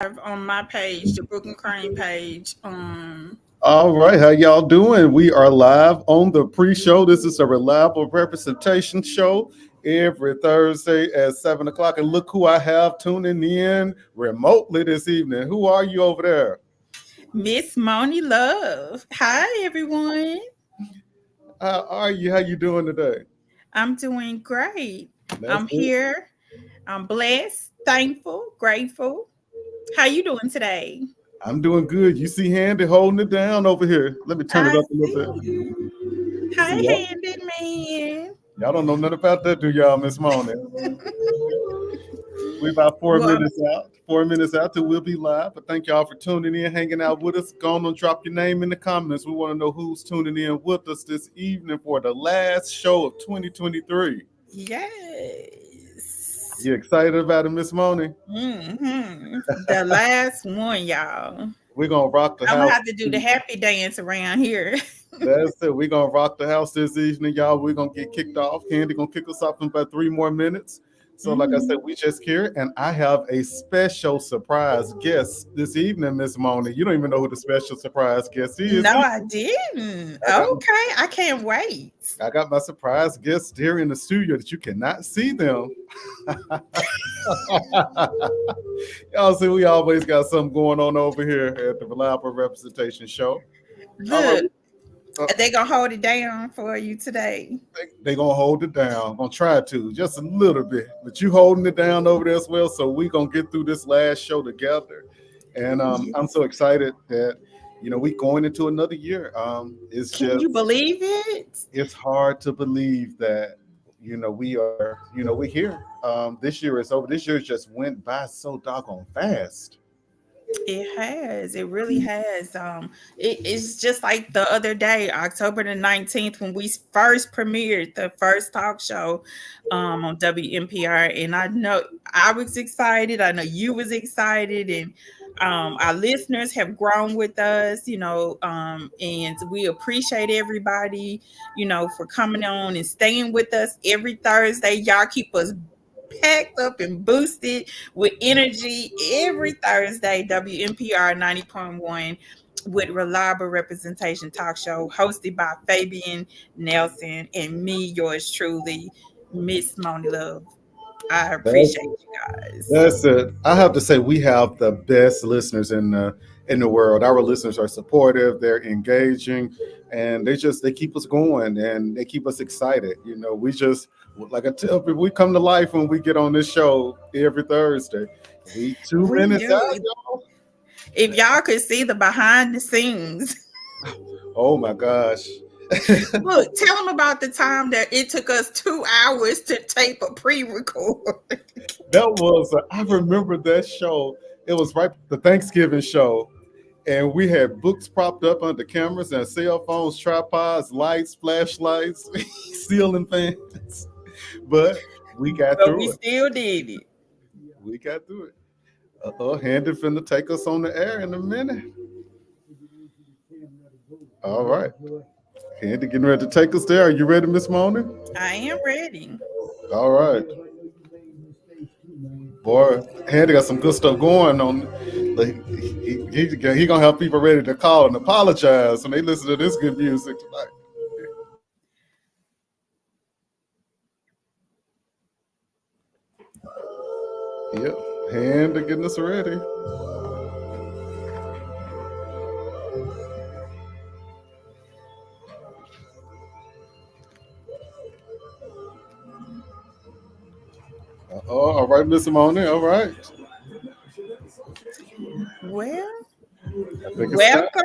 on my page, the Brooklyn Crane page. All right, how y'all doing? We are live on the pre-show. This is a reliable representation show every Thursday at 7 o'clock. And look who I have tuning in remotely this evening. Who are you over there? Miss Moni Love. Hi, everyone. How are you? How you doing today? I'm doing great. That's I'm it. here. I'm blessed, thankful, grateful. How you doing today? I'm doing good. You see Handy holding it down over here. Let me turn it I up a little bit. see. See Hi, y'all. Handed Man. Y'all don't know nothing about that, do y'all, Miss Mona? We're about four Well, minutes out. 4 minutes out till we'll be live. But thank y'all for tuning in, hanging out with us. Go on and drop your name in the comments. We want to know who's tuning in with us this evening for the last show of 2023. yes. You excited about it, Miss Moni? The last one, y'all. We're gonna rock the I'm gonna house. have to do the happy dance around here. That's it. We're gonna rock the house this evening, y'all. We're gonna get kicked off. Candy gonna kick us off in about 3 more minutes. So, like I said, Mhm. we just here, and I have a special surprise guest this evening, Miss Moni. You don't even know who the special surprise guest is. No, I didn't. I got Okay, I can't wait. I got my surprise guests here in the studio that you cannot see them. Y'all see, we always got something going on over here at the Reliable Representation Show. All right, Look, they gonna hold it down for you today. they gonna hold it down. Gonna try to just a little bit, but you holding it down over there as well. So we gonna get through this last show together, and Oh, I'm yes. so excited that we going into another year. It's Can you just believe it? it's hard to believe that we are we're here. This year is over. This year just went by so doggone fast. It has. It really has. It's just like the other day, October the 19th, when we first premiered the first talk show on WMPR. And I know I was excited. I know you was excited. And our listeners have grown with us, and we appreciate everybody, for coming on and staying with us every Thursday. Y'all keep us packed up and boosted with energy every Thursday, WMPR 90.1 with Reliable Representation Talk Show hosted by Fabian Nelson and me, yours truly, Miss Moni Love. I appreciate you guys. That's it. I have to say we have the best listeners in the world. Our listeners are supportive, they're engaging, and they keep us going and they keep us excited. We just like I tell people, we come to life when we get on this show every Thursday. We two We minutes do. out, y'all. If y'all could see the behind the scenes, Oh my gosh. look, tell them about the time that it took us 2 hours to tape a pre-record. I remember that show. It was right the Thanksgiving show, and we had books propped up under cameras and cell phones, tripods, lights, flashlights, ceiling fans. But we got But we through it. still did it. We got through it. Handy finna take us on the air in a minute. All right. Handy getting ready to take us there. Are you ready, Miss Mona? I am ready. All right. Boy, Handy got some good stuff going on. Like, he gonna have people ready to call and apologize when they listen to this good music tonight. Yep, Handy getting us ready. All right, Miss Simone. All right. Well, I think it's time. welcome.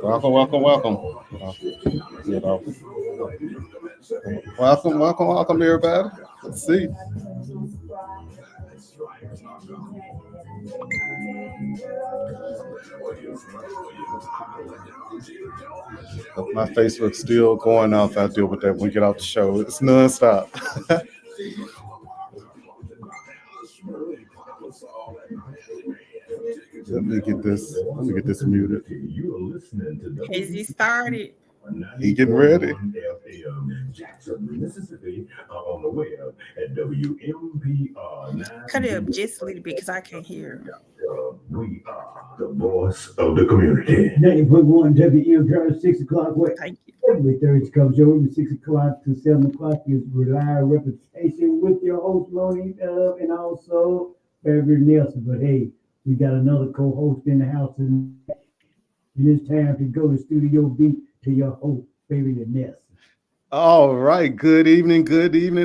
Welcome, welcome, welcome. You know, welcome, welcome, welcome, everybody. Let's see. My Facebook's still going off. I'll deal with that when we get off the show. It's nonstop. Let me get this muted. Has he started? He getting ready. a.m. in Jackson, Mississippi, on the web at WMPR Cut it up 9. just a little bit because I can't hear. We are the voice of the community. 90.1 WMPR, 6 o'clock. What? Thank you. Every Thursday comes over from 6 o'clock to 7 o'clock is Reliable Representation with your host, Moni Dub, and also Favorite Nelson. But hey, we got another co-host in the house, and it's time to go to Studio B to your host, Favorite Nelson. All right. Good evening,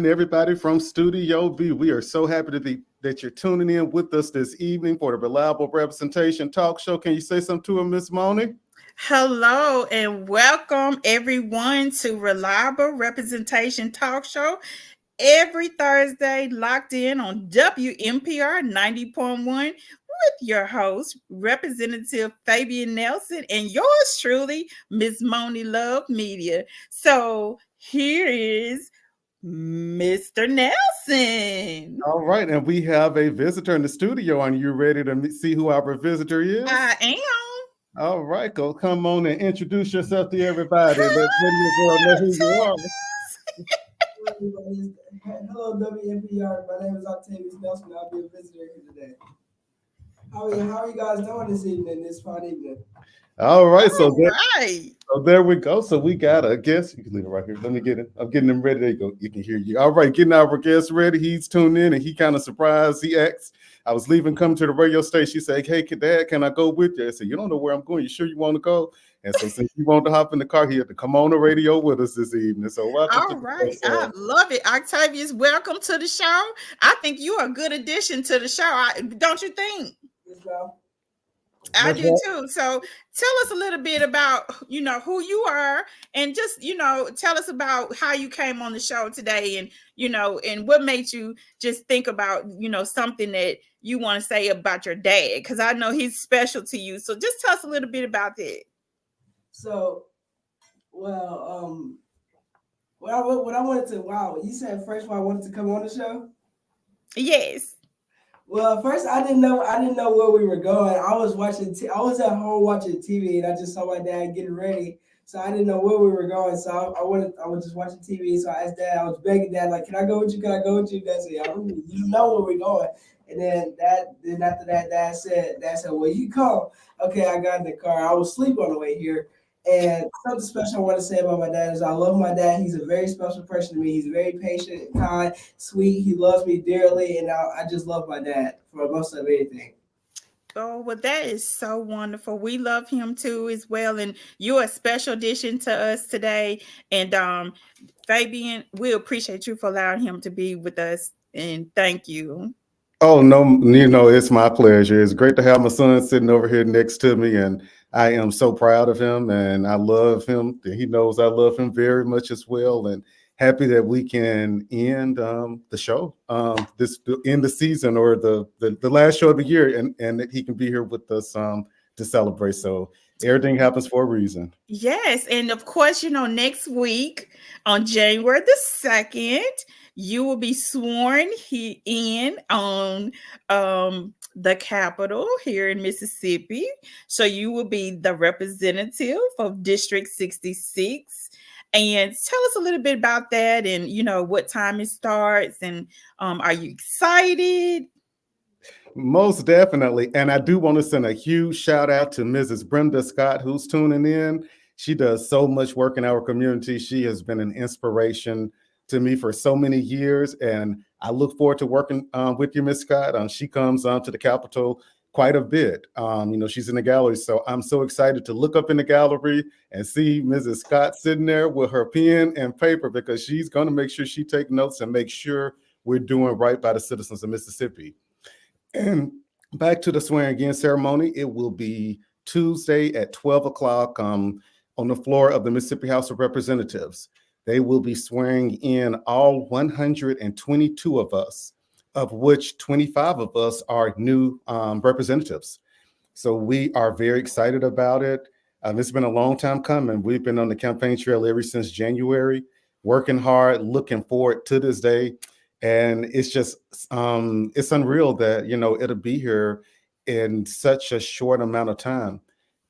everybody from Studio B. We are so happy that you're tuning in with us this evening for the Reliable Representation Talk Show. Can you say something to him, Miss Moni? Hello and welcome everyone to Reliable Representation Talk Show. Every Thursday, locked in on WMPR 90.1 with your host, Representative Fabian Nelson, and yours truly, Miss Moni Love Media. So here is Mr. Nelson. All right. And we have a visitor in the studio. Are you ready to see who our visitor is? I am. All right. Go come on and introduce yourself to everybody. Let radio girl know who you are. Hello, WMPR. My name is Octavius Nelson. I'll be a visitor here today. How are you guys doing this evening, this fine evening? All right. So there we go. So we got a guest. You can leave it right here. Let me get it. I'm getting them ready. There you go. You can hear you. All right. Getting our guest ready. He's tuned in and he kind of surprised. He asked, I was leaving, coming to the radio station. She said, "Hey, Dad, can I go with you?" I said, "You don't know where I'm going. You sure you want to go?" And so since you want to hop in the car, he had to come on the radio with us this evening. So welcome. All right. I love it. Octavius, welcome to the show. I think you are a good addition to the show. Don't you think? Yes, ma'am. I do too. So tell us a little bit about, who you are and just, tell us about how you came on the show today and, and what made you just think about, something that you want to say about your dad, because I know he's special to you. So just tell us a little bit about that. So, what I wanted to, you said first why I wanted to come on the show? Yes. Well, first I didn't know where we were going. I was I was at home watching TV, and I just saw my dad getting ready. So I didn't know where we were going. So I was just watching TV. So I asked Dad. I was begging Dad, like, "Can I go with you? Can I go with you?" Dad said, "You know where we're going." And then after that, Dad said, "Well, you come." Okay, I got in the car. I was asleep on the way here. And something special I want to say about my dad is I love my dad. He's a very special person to me. He's very patient, kind, sweet. He loves me dearly, and I just love my dad for most of anything. Oh, well, that is so wonderful. We love him too as well. And you're a special addition to us today. And Fabian, we appreciate you for allowing him to be with us. And thank you. Oh, no, it's my pleasure. It's great to have my son sitting over here next to me. And I am so proud of him and I love him. He knows I love him very much as well. And happy that we can end the show, end the season or the last show of the year, and that he can be here with us to celebrate. So everything happens for a reason. Yes. And of course, next week on January the 2nd, you will be sworn in on the Capitol here in Mississippi. So you will be the representative of District 66. And tell us a little bit about that and, what time it starts. And are you excited? Most definitely. And I do want to send a huge shout out to Mrs. Brenda Scott, who's tuning in. She does so much work in our community. She has been an inspiration to me for so many years. And I look forward to working with you, Ms. Scott. She comes to the Capitol quite a bit. She's in the gallery. So I'm so excited to look up in the gallery and see Mrs. Scott sitting there with her pen and paper, because she's going to make sure she takes notes and make sure we're doing right by the citizens of Mississippi. And back to the swearing in ceremony, it will be Tuesday at 12 o'clock on the floor of the Mississippi House of Representatives. They will be swearing in all 122 of us, of which 25 of us are new representatives. So we are very excited about it. It's been a long time coming. We've been on the campaign trail ever since January, working hard, looking forward to this day. And it's just, it's unreal that, it'll be here in such a short amount of time.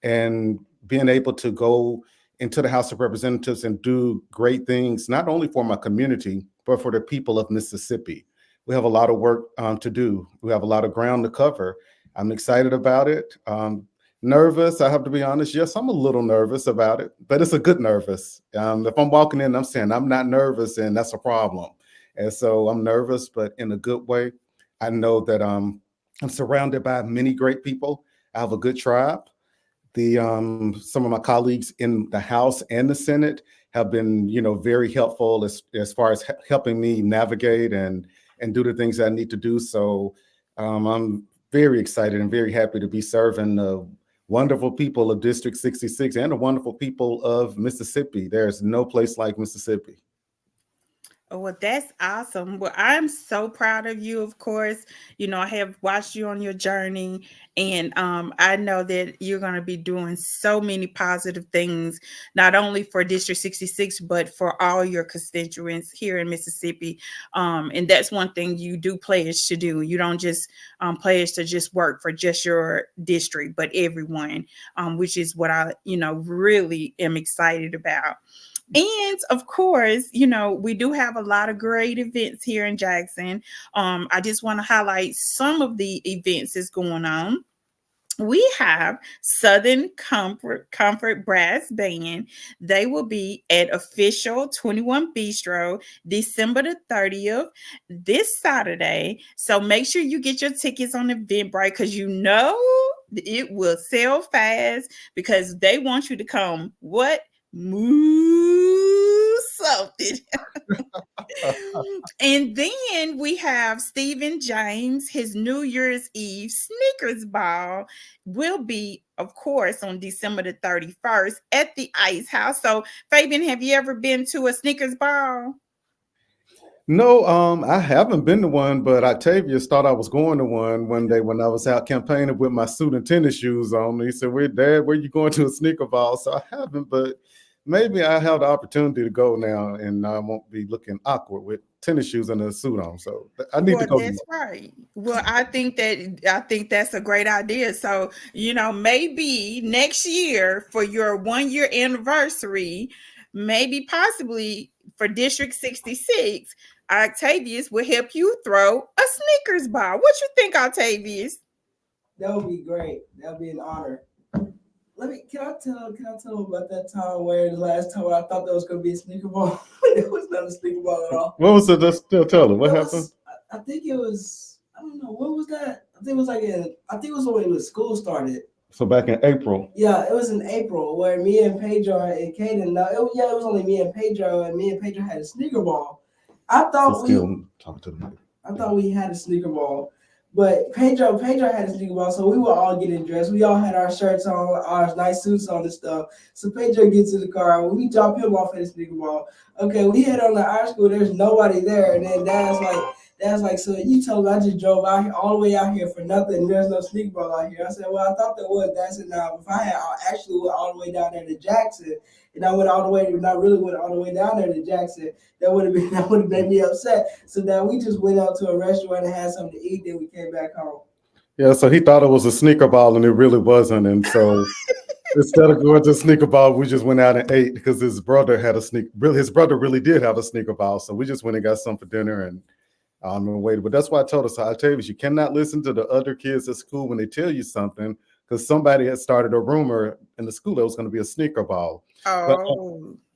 And being able to go into the House of Representatives and do great things, not only for my community, but for the people of Mississippi. We have a lot of work to do. We have a lot of ground to cover. I'm excited about it. Nervous, I have to be honest. Yes, I'm a little nervous about it, but it's a good nervous. If I'm walking in, I'm saying I'm not nervous, and that's a problem. And so I'm nervous, but in a good way. I know that I'm surrounded by many great people. I have a good tribe. Some of my colleagues in the House and the Senate have been, very helpful as far as helping me navigate and do the things I need to do. So I'm very excited and very happy to be serving the wonderful people of District 66 and the wonderful people of Mississippi. There's no place like Mississippi. Oh, well, that's awesome. Well, I'm so proud of you, of course. I have watched you on your journey, and I know that you're going to be doing so many positive things, not only for District 66, but for all your constituents here in Mississippi. And that's one thing you do pledge to do. You don't just pledge to just work for just your district, but everyone, which is what I, really am excited about. And of course, we do have a lot of great events here in Jackson. I just want to highlight some of the events that's going on. We have Southern Comfort Brass Band. They will be at Official 21 Bistro December the 30th, this Saturday. So make sure you get your tickets on Eventbrite, because it will sell fast, because they want you to come something. And then we have Stephen James. His New Year's Eve Sneakers Ball will be, of course, on December the 31st at the Ice House. So, Fabian, have you ever been to a Sneakers Ball? No, I haven't been to one, but Octavius thought I was going to one day when I was out campaigning with my suit and tennis shoes on. He said, Dad, where you going to a sneaker ball? So I haven't, but maybe I have the opportunity to go now, and I won't be looking awkward with tennis shoes and a suit on. So I need to go. That's right. Well, I think that's a great idea. So, maybe next year for your 1 year anniversary, maybe possibly for District 66, Octavius will help you throw a Sneakers ball. What you think, Octavius? That would be great. That would be an honor. Can I tell them about that time where the last time I thought there was going to be a sneaker ball? It was not a sneaker ball at all. What was it? Just still tell them what happened. I think it was, I don't know, what was that? I think it was when school started. So back in April. Yeah, it was in April where me and Pedro and Kaden, it was only me and Pedro had a sneaker ball. I thought we had a sneaker ball. But Pedro had a sneaker ball, so we were all getting dressed. We all had our shirts on, our nice suits on and stuff. So Pedro gets in the car. We drop him off at the sneaker ball. Okay, we head on to our school. There's nobody there. And then Dad's like, so you told me I just drove out here, all the way out here for nothing. There's no sneaker ball out here. I said, well, I thought there was. Dad said, no, if I had actually went all the way down there to Jackson, and I really went all the way down there to Jackson, that would have made me upset. So now we just went out to a restaurant and had something to eat, then we came back home. Yeah, so he thought it was a sneaker ball and it really wasn't. And so instead of going to a sneaker ball, we just went out and ate, because his brother really did have a sneaker ball. So we just went and got some for dinner and waited. But that's why I told us, Octavius, you cannot listen to the other kids at school when they tell you something, because somebody had started a rumor in the school that was going to be a sneaker ball. Oh. But,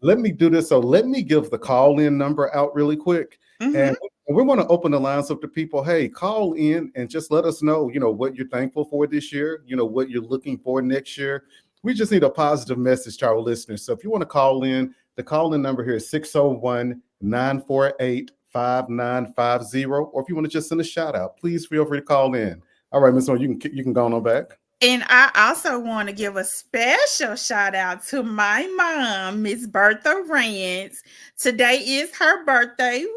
let me do this. So let me give the call-in number out really quick. Mm-hmm. And we're going to open the lines up to people. Hey, call in and just let us know, what you're thankful for this year, what you're looking for next year. We just need a positive message to our listeners. So if you want to call in, the call-in number here is 601-948-5950. Or if you want to just send a shout out, please feel free to call in. All right, Ms. Moore, you can go on back. And I also want to give a special shout out to my mom, Miss Bertha Rance. Today is her birthday. Woo,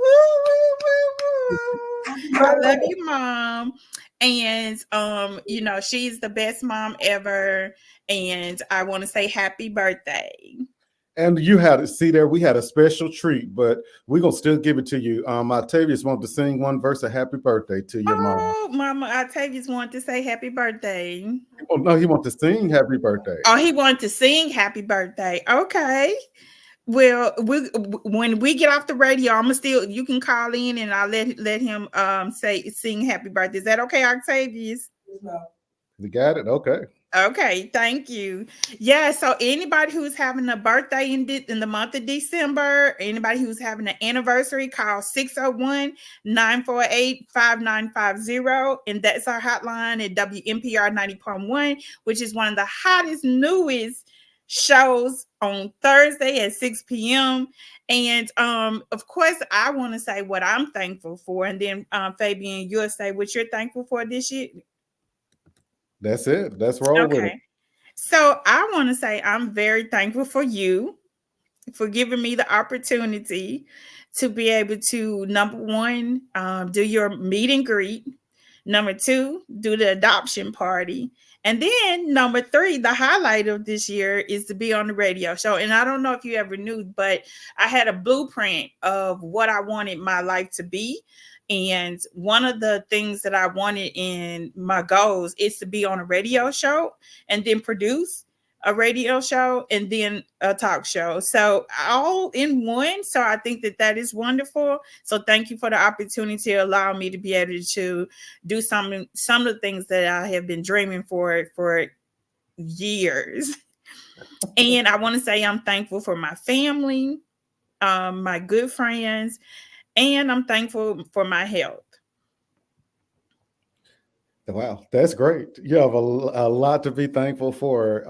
woo, woo, woo. I love you, Mom. And she's the best mom ever. And I want to say happy birthday. And you had to see there, we had a special treat, but we're gonna still give it to you. Octavius wanted to sing one verse of happy birthday to your mom. Oh, Mama Octavius wanted to say happy birthday. Oh no, he wanted to sing happy birthday. Oh, he wanted to sing happy birthday. Okay. Well, when we get off the radio, I'm gonna still, you can call in and I'll let him sing happy birthday. Is that okay, Octavius? You got it? Okay. Okay, thank you. Yeah, so anybody who's having a birthday in the month of December, anybody who's having an anniversary, call 601-948-5950. And that's our hotline at WMPR 90.1, which is one of the hottest, newest shows on Thursday at 6 p.m. And of course, I want to say what I'm thankful for. And then Fabian, you'll say what you're thankful for this year. That's it. That's roll with it. So I want to say I'm very thankful for you for giving me the opportunity to be able to, number one, do your meet and greet. Number two, do the adoption party. And then number three, the highlight of this year is to be on the radio show. And I don't know if you ever knew, but I had a blueprint of what I wanted my life to be. And one of the things that I wanted in my goals is to be on a radio show and then produce a radio show and then a talk show. So all in one. So I think that is wonderful. So thank you for the opportunity to allow me to be able to do some of the things that I have been dreaming for years. And I want to say I'm thankful for my family, my good friends, and I'm thankful for my health. Wow, that's great. You have a lot to be thankful for.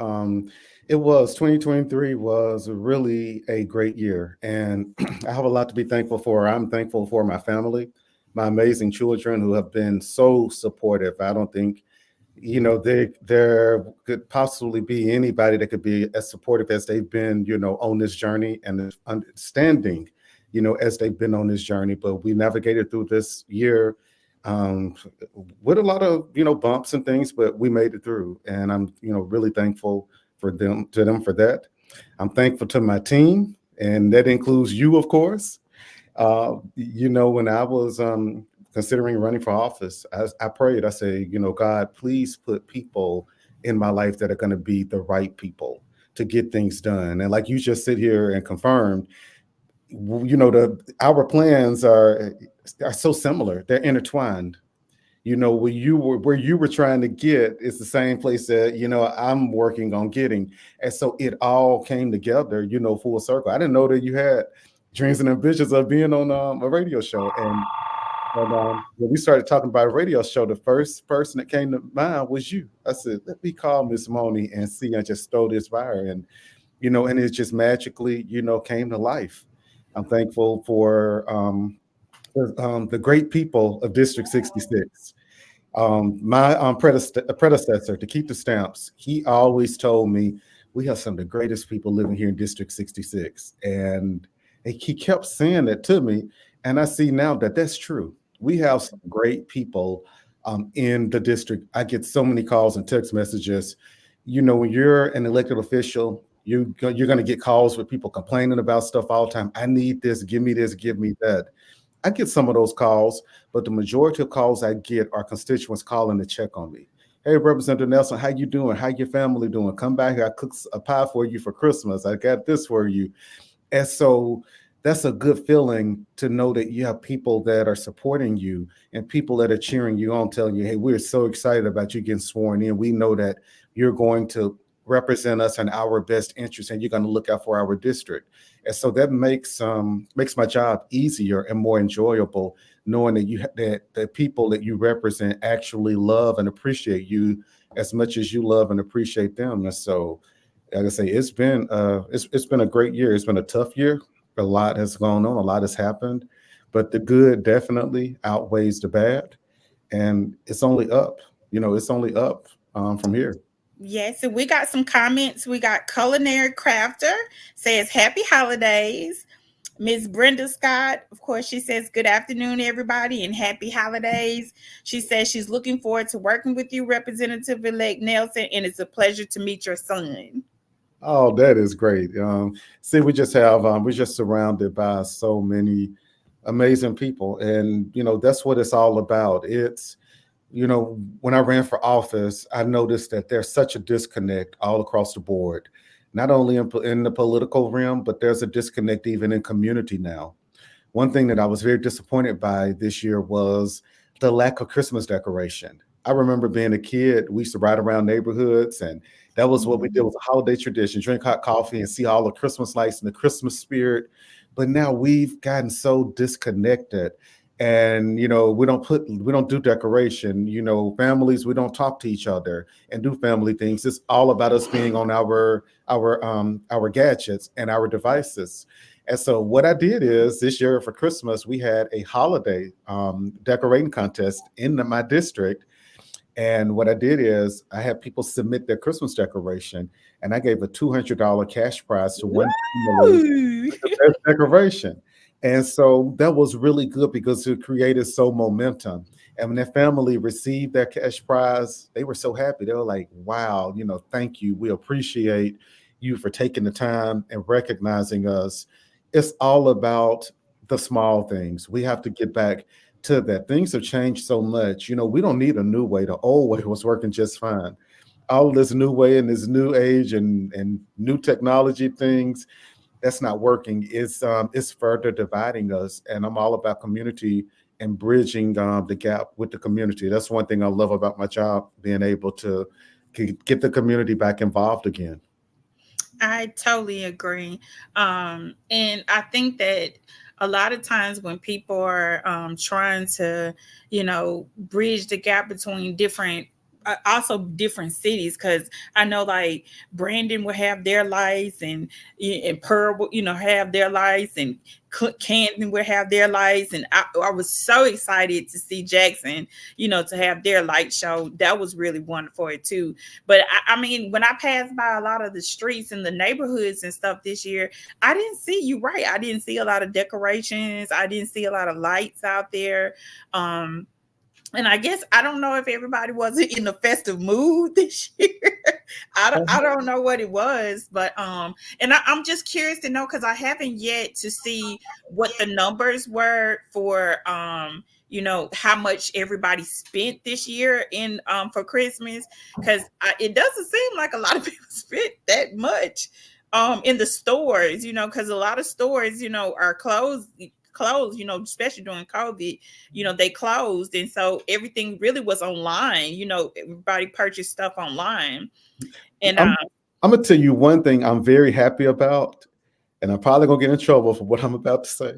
2023 was really a great year, and I have a lot to be thankful for. I'm thankful for my family, my amazing children who have been so supportive. I don't think, there could possibly be anybody that could be as supportive as they've been, on this journey and understanding, as they've been on this journey. But we navigated through this year with a lot of, bumps and things, but we made it through. And I'm, really thankful for them for that. I'm thankful to my team, and that includes you, of course. When I was considering running for office, I prayed, I said, God, please put people in my life that are going to be the right people to get things done. And like you just sit here and confirmed, our plans are so similar. They're intertwined. Where you were trying to get is the same place that, I'm working on getting. And so it all came together, full circle. I didn't know that you had dreams and ambitions of being on a radio show. And when we started talking about a radio show, the first person that came to mind was you. I said, let me call Miss Moni and see, and just throw this by her. And, and it just magically, came to life. I'm thankful for the great people of District 66. My predecessor, to keep the stamps, he always told me, we have some of the greatest people living here in District 66. And he kept saying that to me. And I see now that that's true. We have some great people in the district. I get so many calls and text messages. When you're an elected official, you're going to get calls with people complaining about stuff all the time. I need this, give me that. I get some of those calls, but the majority of calls I get are constituents calling to check on me. Hey, Representative Nelson, how you doing? How your family doing? Come back here. I cooked a pie for you for Christmas. I got this for you. And so that's a good feeling to know that you have people that are supporting you and people that are cheering you on, telling you, hey, we're so excited about you getting sworn in. We know that you're going to represent us in our best interest, and you're going to look out for our district. And so that makes my job easier and more enjoyable, knowing that the people that you represent actually love and appreciate you as much as you love and appreciate them. And so, like I say, it's been a great year. It's been a tough year. A lot has gone on, a lot has happened, but the good definitely outweighs the bad, and it's only up. It's only up from here. Yes, so we got some comments. We got Culinary Crafter says happy holidays. Miss Brenda Scott, of course, she says good afternoon, everybody, and happy holidays. She says she's looking forward to working with you, Representative-elect Nelson, and it's a pleasure to meet your son. Oh, that is great. See, we're just surrounded by so many amazing people, and that's what it's all about. When I ran for office, I noticed that there's such a disconnect all across the board, not only in the political realm, but there's a disconnect even in community now. One thing that I was very disappointed by this year was the lack of Christmas decoration. I remember being a kid, we used to ride around neighborhoods, and that was what we did, was a holiday tradition, drink hot coffee and see all the Christmas lights and the Christmas spirit. But now we've gotten so disconnected. And we don't do decoration. Families, we don't talk to each other and do family things. It's all about us being on our gadgets and our devices. And so what I did is, this year for Christmas, we had a holiday decorating contest in my district. And what I did is I had people submit their Christmas decoration, and I gave a $200 cash prize to one family Woo! with the best decoration. And so that was really good because it created so momentum. And when that family received their cash prize, they were so happy. They were like, wow, thank you. We appreciate you for taking the time and recognizing us. It's all about the small things. We have to get back to that. Things have changed so much. We don't need a new way. The old way was working just fine. All of this new way and this new age and new technology things, that's not working. It's further dividing us. And I'm all about community and bridging the gap with the community. That's one thing I love about my job, being able to get the community back involved again. I totally agree. And I think that a lot of times when people are trying to, bridge the gap between also different cities, because I know like Brandon will have their lights, and Pearl will, have their lights, and Canton will have their lights, and I was so excited to see Jackson, to have their light show. That was really wonderful too. But I mean, when I passed by a lot of the streets and the neighborhoods and stuff this year, I didn't see, you right, I didn't see a lot of decorations. I didn't see a lot of lights out there. And I guess I don't know if everybody wasn't in the festive mood this year. I don't know what it was, but and I'm just curious to know, because I haven't yet to see what the numbers were for how much everybody spent this year in for Christmas, because it doesn't seem like a lot of people spent that much in the stores, because a lot of stores are closed, especially during COVID, they closed. And so everything really was online, everybody purchased stuff online. And I'm gonna tell you one thing I'm very happy about, and I'm probably gonna get in trouble for what I'm about to say,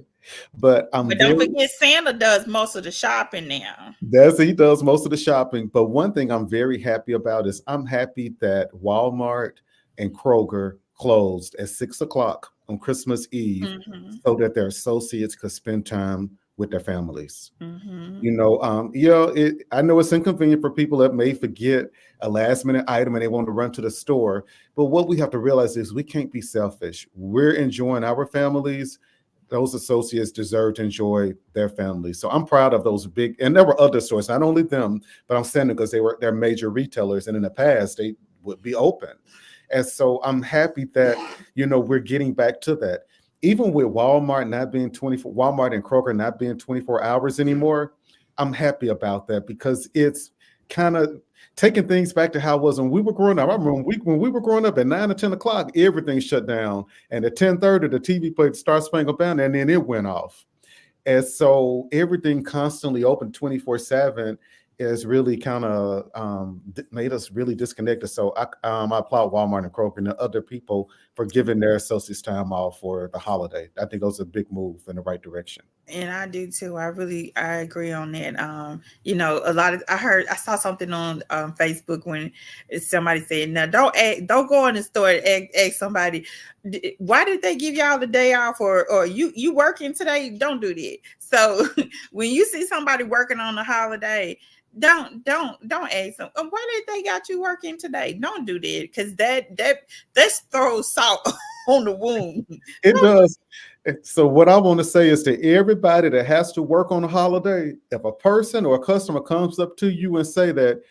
but don't forget, Santa does most of the shopping now. He does most of the shopping. But one thing I'm very happy about is I'm happy that Walmart and Kroger closed at 6 o'clock on Christmas Eve, so that their associates could spend time with their families. I know it's inconvenient for people that may forget a last minute item and they want to run to the store. But what we have to realize is we can't be selfish. We're enjoying our families. Those associates deserve to enjoy their families. So I'm proud of those big, and there were other stores, not only them, but I'm saying because they're major retailers, and in the past they would be open. And so I'm happy that, we're getting back to that. Even with Walmart and Kroger not being 24 hours anymore, I'm happy about that, because it's kind of taking things back to how it was when we were growing up. I remember when we were growing up at 9 or 10 o'clock, everything shut down. And at 10:30, the TV played Star Spangled Banner, and then it went off. And so everything constantly open 24/7 is really kind of made us really disconnected. So I applaud Walmart and Kroger and the other people for giving their associates time off for the holiday. I think those are a big move in the right direction. And I do too. I agree on that. I saw something on Facebook when somebody said, "Now don't go in the store and ask somebody, why did they give y'all the day off, or you working today? Don't do that." So when you see somebody working on the holiday, don't ask them, why did they got you working today? Don't do that, because that throws salt on the wound. It does. So what I want to say is, to everybody that has to work on a holiday, if a person or a customer comes up to you and say that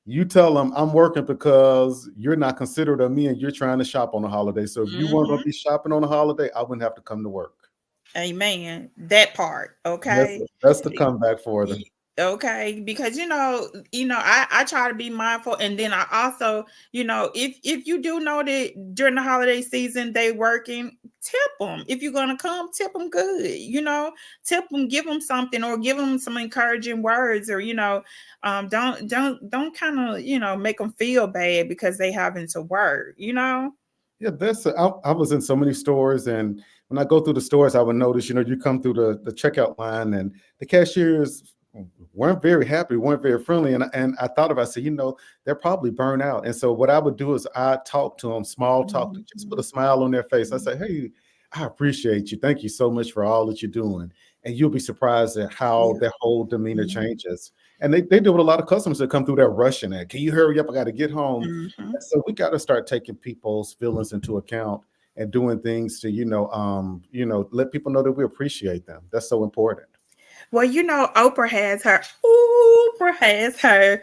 You tell them I'm working because you're not considerate of me and you're trying to shop on a holiday. So if you weren't going to be shopping on a holiday, I wouldn't have to come to work. Amen. That part. That's, Okay. that's the comeback for them. Okay, because I try to be mindful, and then I also, if you do know that during the holiday season they working, tip them. If you're gonna come, tip them good. Tip them, give them something, or give them some encouraging words, or don't kind of make them feel bad because they having to work. Yeah, I was in so many stores, and when I go through the stores, I would notice, you come through the checkout line, and the cashiers weren't very happy, weren't very friendly, and I thought about, they're probably burnt out. And so what I would do is I talk to them, small talk, just put a smile on their face. I say, hey, I appreciate you. Thank you so much for all that you're doing. And you'll be surprised at how their whole demeanor changes. And they do with a lot of customers that come through there rushing at, can you hurry up? I got to get home. So we got to start taking people's feelings into account and doing things to, let people know that we appreciate them. That's so important. Well, Oprah has her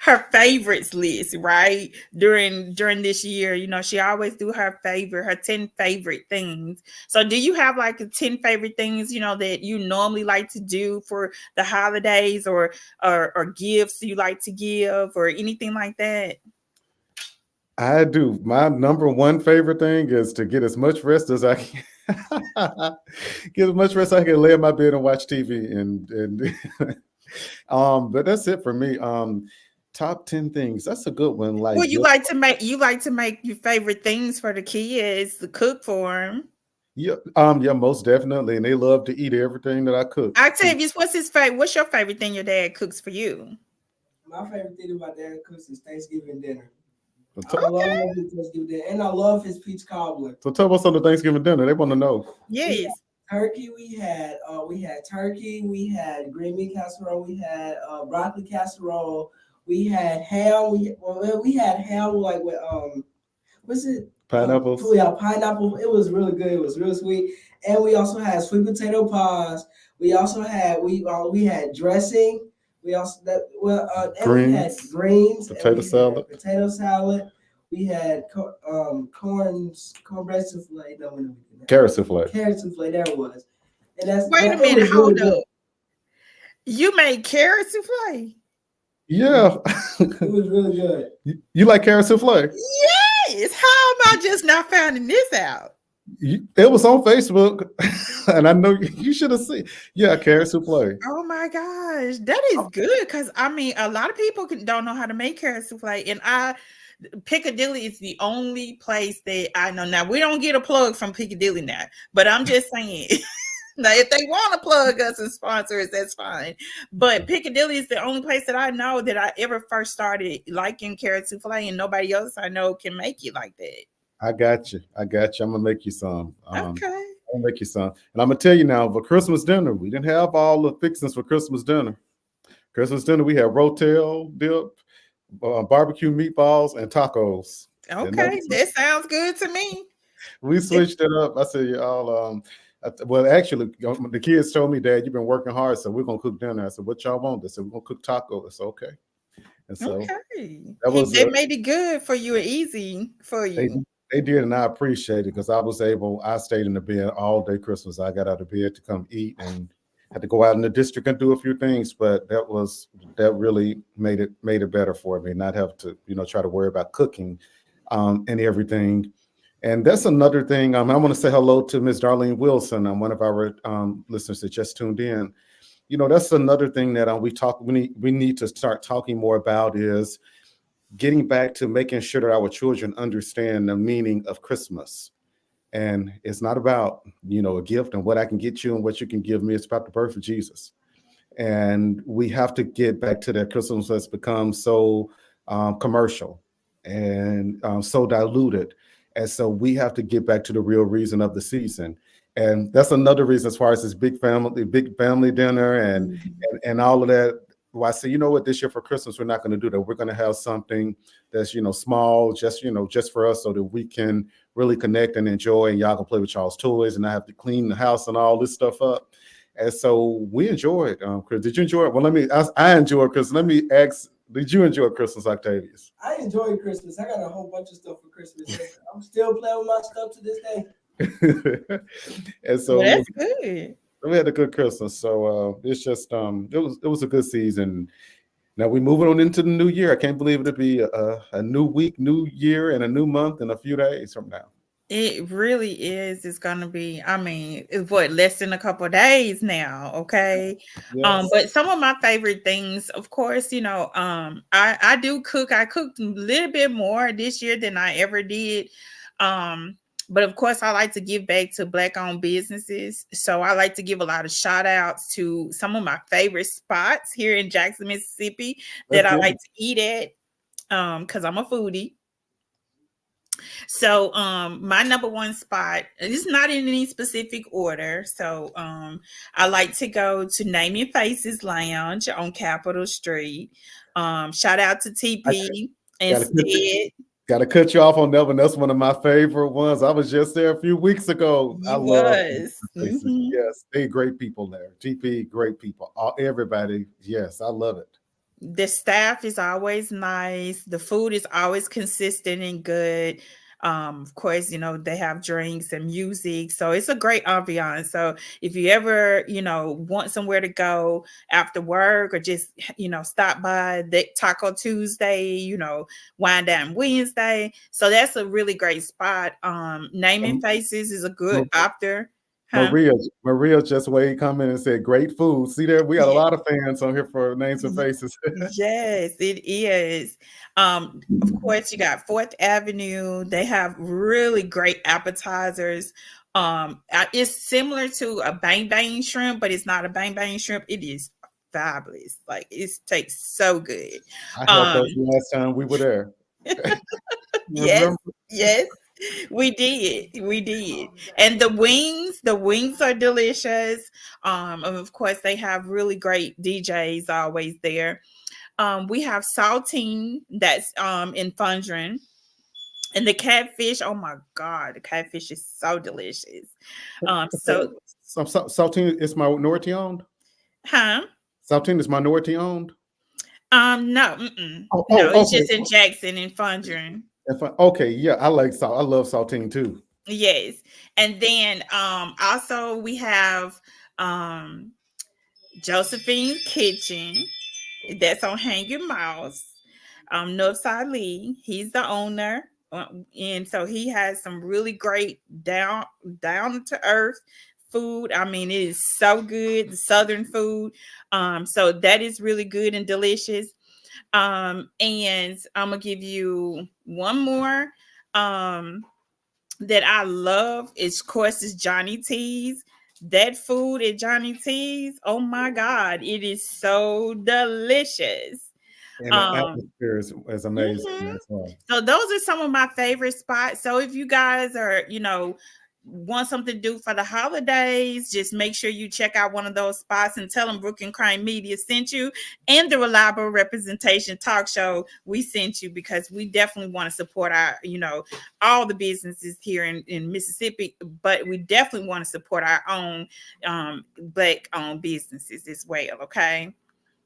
her favorites list, right? During this year, she always do her 10 favorite things. So do you have like 10 favorite things, that you normally like to do for the holidays, or gifts you like to give, or anything like that? I do. My number one favorite thing is to get as much rest as I can. Get as much rest as I can, lay in my bed and watch TV, and but that's it for me. Top 10 things. That's a good one. Like, well, you like to make your favorite things for the kids to cook for them. Yeah, most definitely, and they love to eat everything that I cook. Octavius, what's your favorite thing your dad cooks for you? My favorite thing about dad cooks is Thanksgiving dinner. I love his Thanksgiving dinner, and I love his peach cobbler. So tell us on the Thanksgiving dinner. They want to know. Yes. Turkey, we had turkey, we had green bean casserole, we had broccoli casserole, we had ham, we had ham like with what's it? Pineapples. Pineapple. It was really good. It was real sweet. And we also had sweet potato pies. We also had we had dressing. We also greens, we had greens, potato salad. We had cornbread souffle. No, carrot souffle. Carrot souffle. There it was. And wait a minute. Hold up. You made carrot souffle? Yeah. It was really good. You like carrot souffle? Yes. How am I just not finding this out? It was on Facebook, and I know you should have seen. Yeah, carrot souffle. Oh my gosh, that is good, because a lot of people don't know how to make carrot souffle, and Piccadilly is the only place that I know. Now, we don't get a plug from Piccadilly now, but I'm just saying. Now, if they want to plug us and sponsor us, that's fine. But Piccadilly is the only place that I know that I ever first started liking carrot souffle, and nobody else I know can make it like that. I got you. I'm gonna make you some. Okay. I'm gonna make you some, and I'm gonna tell you now. For Christmas dinner, we didn't have all the fixings for Christmas dinner. We had rotel dip, barbecue meatballs, and tacos. Okay, that sounds good to me. We switched it up. I said, y'all. Well, actually, the kids told me, Dad, you've been working hard, so we're gonna cook dinner. I said, what y'all want? They said, we're gonna cook tacos. It's okay. And so they made it good for you and easy for you. They did, and I appreciate it, because I stayed in the bed all day Christmas. I got out of bed to come eat and had to go out in the district and do a few things, but that really made it better for me, not have to, try to worry about cooking and everything. And that's another thing. I want to say hello to Ms. Darlene Wilson, one of our listeners that just tuned in. That's another thing that we need to start talking more about, is getting back to making sure that our children understand the meaning of Christmas. And it's not about, a gift and what I can get you and what you can give me. It's about the birth of Jesus. And we have to get back to that. Christmas has become so commercial and so diluted. And so we have to get back to the real reason of the season. And that's another reason, as far as this big family dinner and all of that. Well, I say, you know what, this year for Christmas, we're not going to do that. We're going to have something that's, small, just for us, so that we can really connect and enjoy, and y'all can play with y'all's toys and I have to clean the house and all this stuff up. And so we enjoyed. Chris, did you enjoy it? Well, I enjoyed it, because let me ask Did you enjoy Christmas, Octavius? I enjoy Christmas. I got a whole bunch of stuff for Christmas. I'm still playing with my stuff to this day. And so Well, that's good. we had a good Christmas. So it's just it was a good season. Now we're moving on into the new year. I can't believe it'll be a new week, new year, and a new month in a few days from now. It really is. It's gonna be. I mean, it's what, less than a couple of days now. Okay. Yes. But some of my favorite things, of course, I do cook. I cooked a little bit more this year than I ever did. But of course, I like to give back to Black-owned businesses. So I like to give a lot of shout outs to some of my favorite spots here in Jackson, Mississippi that I like to eat at. Because I'm a foodie. So my number one spot is not in any specific order. So I like to go to Naming Faces Lounge on Capitol Street. Shout out to TP and Stead. Got to cut you off on that one. That's one of my favorite ones. I was just there a few weeks ago. I love Yes, they great people there. TP, great people. Everybody, yes, I love it. The staff is always nice. The food is always consistent and good. Of course, they have drinks and music. So it's a great ambiance. So if you ever, want somewhere to go after work or just, stop by the Taco Tuesday, Wine Down Wednesday. So that's a really great spot. Naming Faces is a good after. Huh? Maria just comment and said, great food. See there, we got a lot of fans on here for Names and Faces. Yes, it is. Of course, you got 4th Avenue. They have really great appetizers. It's similar to a Bang Bang shrimp, but it's not a Bang Bang shrimp. It is fabulous. Like, it tastes so good. I had those last time we were there. Yes. We did. And the wings are delicious. Of course, they have really great DJs always there. We have Saltine that's in Fondren. And the catfish, oh my God, the catfish is so delicious. Saltine is minority owned? Huh? Saltine is minority owned? No. No, it's just in Jackson in Fondren. Okay, yeah, I love Saltine too. Yes. And then also we have Josephine's Kitchen. That's on Hanging Mouse. Northside Lee, he's the owner. And so he has some really great down to earth food. I mean, it is so good, the Southern food. So that is really good and delicious. And I'm gonna give you one more that I love. Of course, is Johnny T's. That food at Johnny T's, oh my God, it is so delicious. And the atmosphere is amazing as well. So those are some of my favorite spots. So if you guys are, want something to do for the holidays, just make sure you check out one of those spots and tell them Brook and Crime Media sent you, and the Reliable Representation Talk Show, we sent you, because we definitely want to support our, all the businesses here in Mississippi, but we definitely want to support our own Black-owned businesses as well. Okay.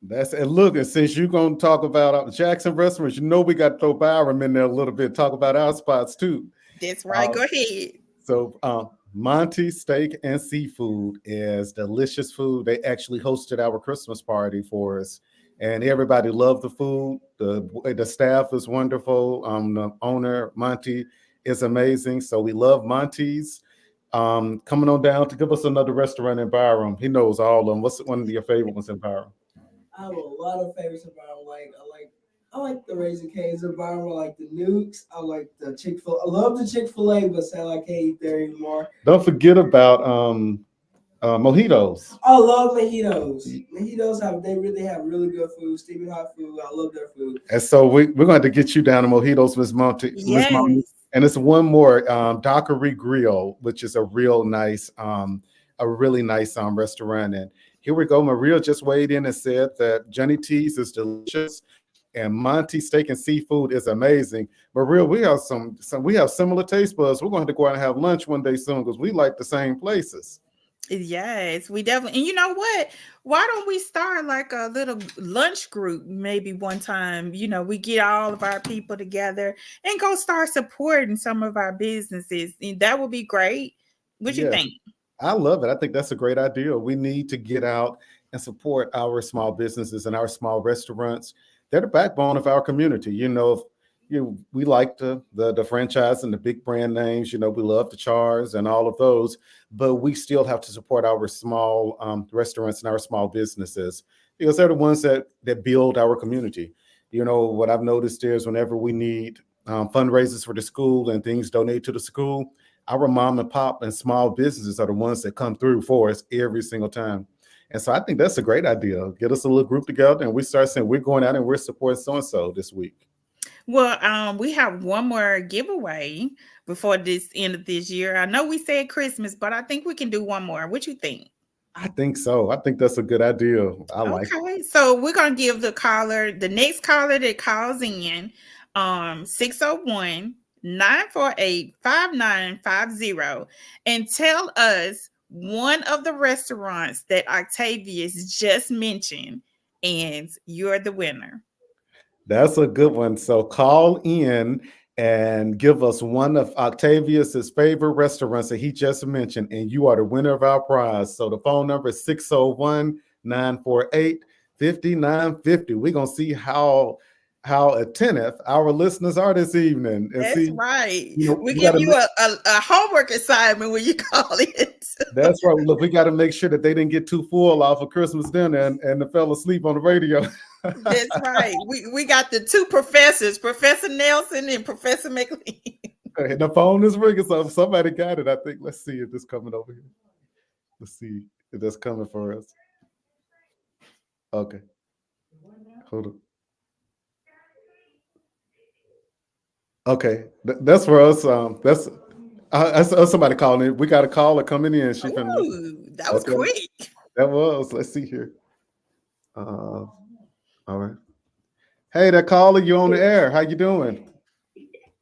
And look, and since you're going to talk about Jackson restaurants, we got to throw Byram in there a little bit, talk about our spots too. That's right. Go ahead. So Monty Steak and Seafood is delicious food. They actually hosted our Christmas party for us, and everybody loved the food. The staff is wonderful. The owner, Monty, is amazing. So we love Monty's. Coming on down to give us another restaurant in Byram. He knows all of them. What's one of your favorite ones in Byram? I have a lot of favorites in Byram. I like the Raising Cane's in Byram. I like the Nukes. I like the Chick-fil-A. I love the Chick-fil-A, but sadly I can't eat there anymore. Don't forget about Mojitos. I love Mojitos. Mojitos they really have really good food, steaming hot food. I love their food. And so we're going to get you down to Mojitos, Miss Monty. Yes. And it's one more, Dockery Grill, which is a really nice restaurant. And here we go. Maria just weighed in and said that Johnny T's is delicious and Monty Steak and Seafood is amazing. Maria, we have we have similar taste buds. We're going to have to go out and have lunch one day soon because we like the same places. Yes, we definitely. And you know what? Why don't we start like a little lunch group maybe one time? We get all of our people together and go start supporting some of our businesses. And that would be great. What you Yes, think? I love it. I think that's a great idea. We need to get out and support our small businesses and our small restaurants. They're the backbone of our community. If we like the franchise and the big brand names. We love the Chars and all of those, but we still have to support our small restaurants and our small businesses because they're the ones that build our community. What I've noticed is whenever we need fundraisers for the school and things donated to the school, our mom and pop and small businesses are the ones that come through for us every single time. And so I think that's a great idea. Get us a little group together and we start saying we're going out and we're supporting so and so this week. Well, we have one more giveaway before this end of this year. I know we said Christmas, but I think we can do one more. What you think? I think so. I think that's a good idea. I like it. Okay, so we're gonna give the next caller that calls in, 601 948 5950, and tell us one of the restaurants that Octavius just mentioned, and you're the winner. That's a good one. So call in and give us one of Octavius's favorite restaurants that he just mentioned, and you are the winner of our prize. So the phone number is 601 948 5950. We're gonna see how attentive our listeners are this evening. And That's see, right. We we give gotta you a homework assignment when you call it. that's right. Look, we gotta make sure that they didn't get too full off of Christmas dinner and fell asleep on the radio. That's right. We got the two professors, Professor Nelson and Professor McLean. Okay, the phone is ringing, so somebody got it. I think. Let's see if this coming over here. Let's see if that's coming for us. Okay, hold on. Okay, that's for us. That's somebody calling in. We got a caller coming in. She finna. Ooh, that was Okay, quick. that was. Let's see here. All right. Hey, that caller, you on the air? How you doing?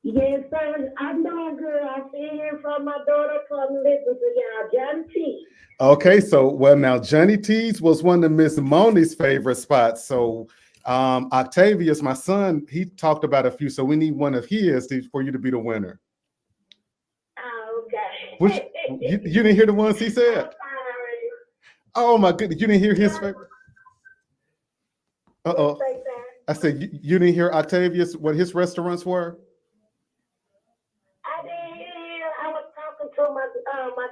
Yes, sir. I'm doing good. I see here from my daughter come listen to y'all, John T. Okay, so well now Johnny T's was one of Miss Moni's favorite spots. So Octavius, my son, he talked about a few. So we need one of his for you to be the winner. Oh, okay. Which you didn't hear the ones he I'm said? sorry. Oh my goodness, you didn't hear his favorite. What's Uh-oh. that? I said you didn't hear Octavius what his restaurants were? I didn't hear. I was talking to my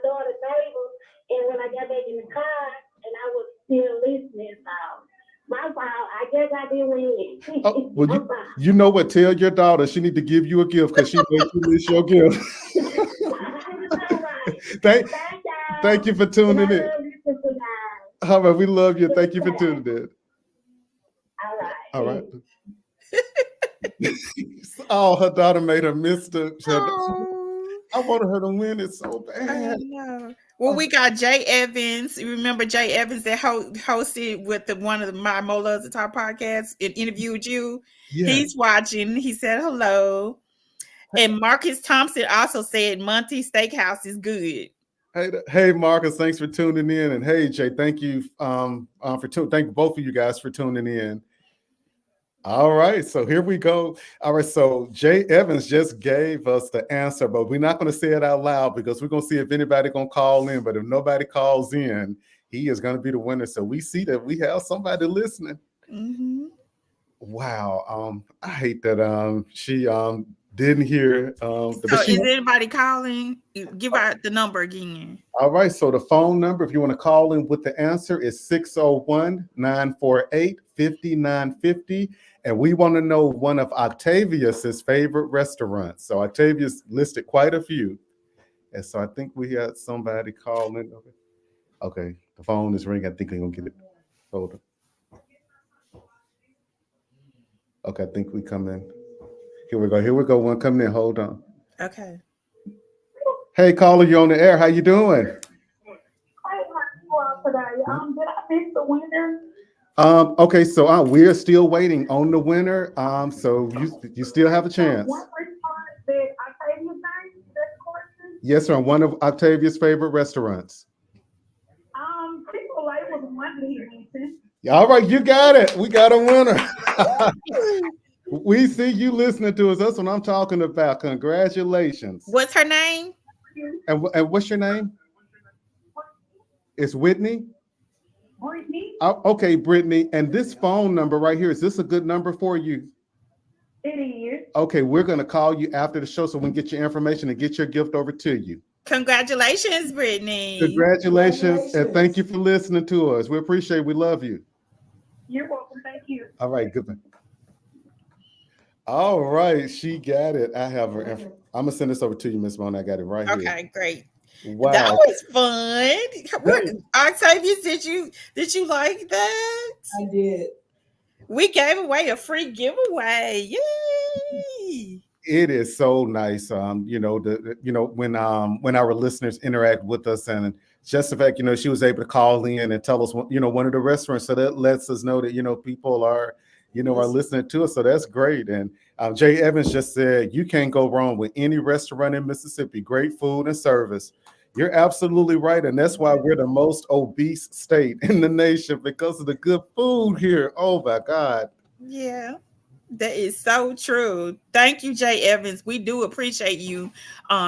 daughter's neighbor, and when I got back in the car, and I was still listening. So my fault. I guess I didn't win. Oh, well, I'm sorry. you know what? Tell your daughter she need to give you a gift because she made you miss your gift. It's all right. thank, Thank y'all. thank you for And tuning I in. love listening to y'all. All right, we love you. Thank you for tuning in. All right. All right. Oh, her daughter made her miss Oh, I wanted her to win it so I bad. know. Well, we got Jay Evans. You remember Jay Evans that hosted with one of my Mo Loves the Top podcasts and interviewed you? Yeah. He's watching. He said hello. And Marcus Thompson also said Monty Steakhouse is good. Hey, Marcus, thanks for tuning in, and hey, Jay, thank you for thank both of you guys for tuning in. All right, so here we go. All right, so Jay Evans just gave us the answer, but we're not going to say it out loud because we're going to see if anybody going to call in. But if nobody calls in, he is going to be the winner. So we see that we have somebody listening. Mm-hmm. Wow. I hate that she didn't hear So is anybody calling? Give out the number again. All right, so the phone number, if you want to call in with the answer, is 601-948-5950. And we want to know one of Octavius's favorite restaurants. So Octavius listed quite a few. And so I think we had somebody call in. Okay, the phone is ringing. I think we're going to get it. Hold on. Okay, I think we come in. Here we go. One coming in. Hold on. Okay. Hey, caller, you on the air. How you doing? Did I miss the winner? Okay, so we're still waiting on the winner. So you still have a chance. What response did Octavius say to that question? Yes, sir. One of Octavia's favorite restaurants. All right, you got it. We got a winner. We see you listening to us. That's what I'm talking about. Congratulations. What's her name? And what's your name? It's Whitney. Brittany, Okay, Brittany. And this phone number right here, is this a good number for you? it is. Okay, we're going to call you after the show so we can get your information and get your gift over to you. Congratulations, Brittany. Congratulations. And thank you for listening to us. We appreciate it. We love you. You're welcome. Thank you. All right, good. All right, she got it. I have her. I'm gonna send this over to you, Miss Mona. I got it right here. Okay, great. Wow. That was fun. What, Octavius, did you like that? I did. We gave away a free giveaway. Yay! It is so nice. When our listeners interact with us, and just the fact, she was able to call in and tell us, one of the restaurants, so that lets us know that, people are listening to us. So that's great. And Jay Evans just said, you can't go wrong with any restaurant in Mississippi. Great food and service. You're absolutely right. And that's why we're the most obese state in the nation, because of the good food here. Oh my God. Yeah. That is so true. Thank you, Jay Evans. We do appreciate you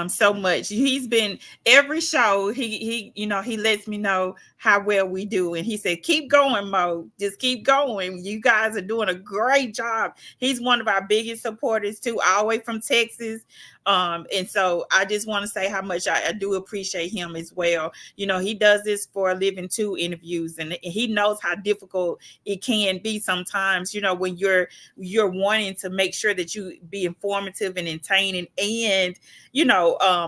so much. He's been every show. He lets me know how well we do, and he said, "Keep going, Mo. Just keep going. You guys are doing a great job." He's one of our biggest supporters too, all the way from Texas. And so I just want to say how much I do appreciate him as well. He does this for a living too, interviews, and he knows how difficult it can be sometimes. When you're wanting to make sure that you be informative and entertaining, and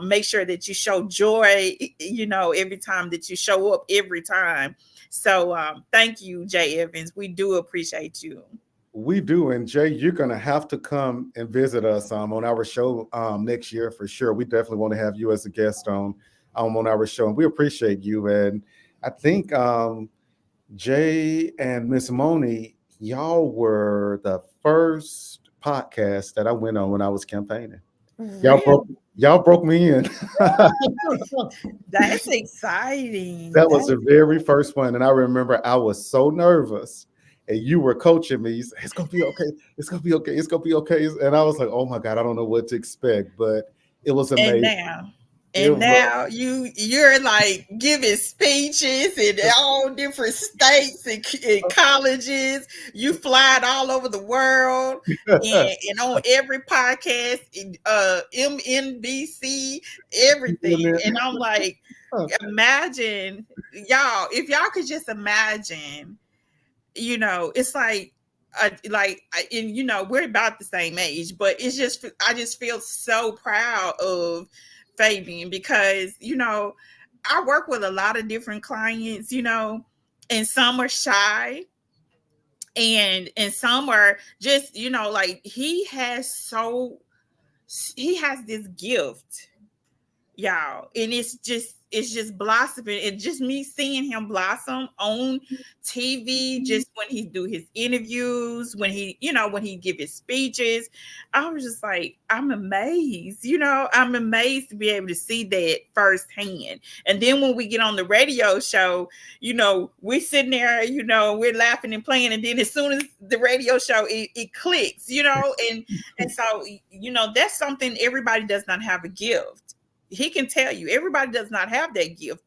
make sure that you show joy, every time that you show up, every time. So thank you, Jay Evans. We do appreciate you. We do. And Jay, you're going to have to come and visit us on our show next year for sure. We definitely want to have you as a guest on our show, and we appreciate you. And I think Jay and Miss Moni, y'all were the first podcast that I went on when I was campaigning. Y'all broke me in. That's exciting. That was the very first one. And I remember I was so nervous, and you were coaching me. You said, it's going to be okay. It's going to be okay. It's going to be okay. And I was like, oh my God, I don't know what to expect, but it was amazing. And now you're like giving speeches in all different states and colleges. You flying all over the world and on every podcast, MNBC, everything. And I'm like, imagine y'all, if y'all could just imagine, it's like we're about the same age, but it's just, I just feel so proud of Fabian, because I work with a lot of different clients, and some are shy and some are just, like he has this gift, y'all, and it's just blossoming, and just me seeing him blossom on TV, just when he do his interviews, when he give his speeches, I was just like, I'm amazed, I'm amazed to be able to see that firsthand. And then when we get on the radio show, we're sitting there, we're laughing and playing, and then as soon as the radio show, it clicks, and so, that's something. Everybody does not have a gift. He can tell you, everybody does not have that gift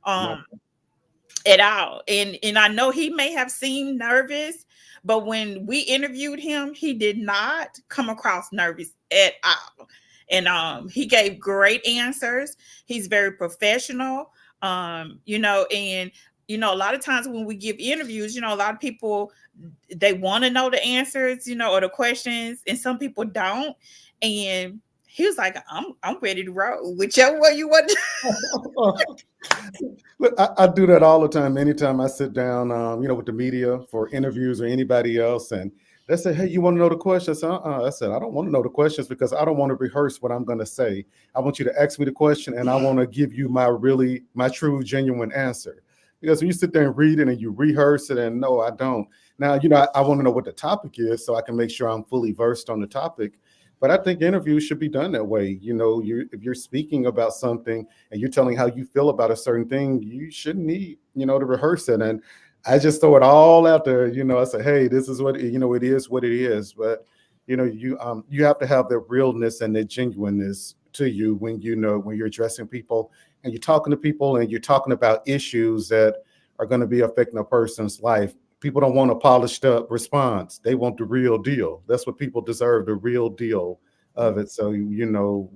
at all. And I know he may have seemed nervous, but when we interviewed him, he did not come across nervous at all. And he gave great answers. He's very professional. And a lot of times when we give interviews, a lot of people, they want to know the answers, or the questions, and some people don't. And he was like, I'm ready to roll. Whichever way you want to. Look, I do that all the time. Anytime I sit down, with the media for interviews or anybody else, and they say, hey, you want to know the questions? I said, I don't want to know the questions, because I don't want to rehearse what I'm going to say. I want you to ask me the question, and I want to give you my true, genuine answer. Because when you sit there and read it and you rehearse it, and no, I don't. Now, I want to know what the topic is so I can make sure I'm fully versed on the topic. But I think interviews should be done that way. If you're speaking about something and you're telling how you feel about a certain thing, you shouldn't need, to rehearse it. And I just throw it all out there. You know, I say, hey, this is what you know. It is what it is. But you know, you have to have the realness and the genuineness to you when you know when you're addressing people and you're talking to people and you're talking about issues that are going to be affecting a person's life. People don't want a polished up response. They want the real deal. That's what people deserve, the real deal of it. So you know,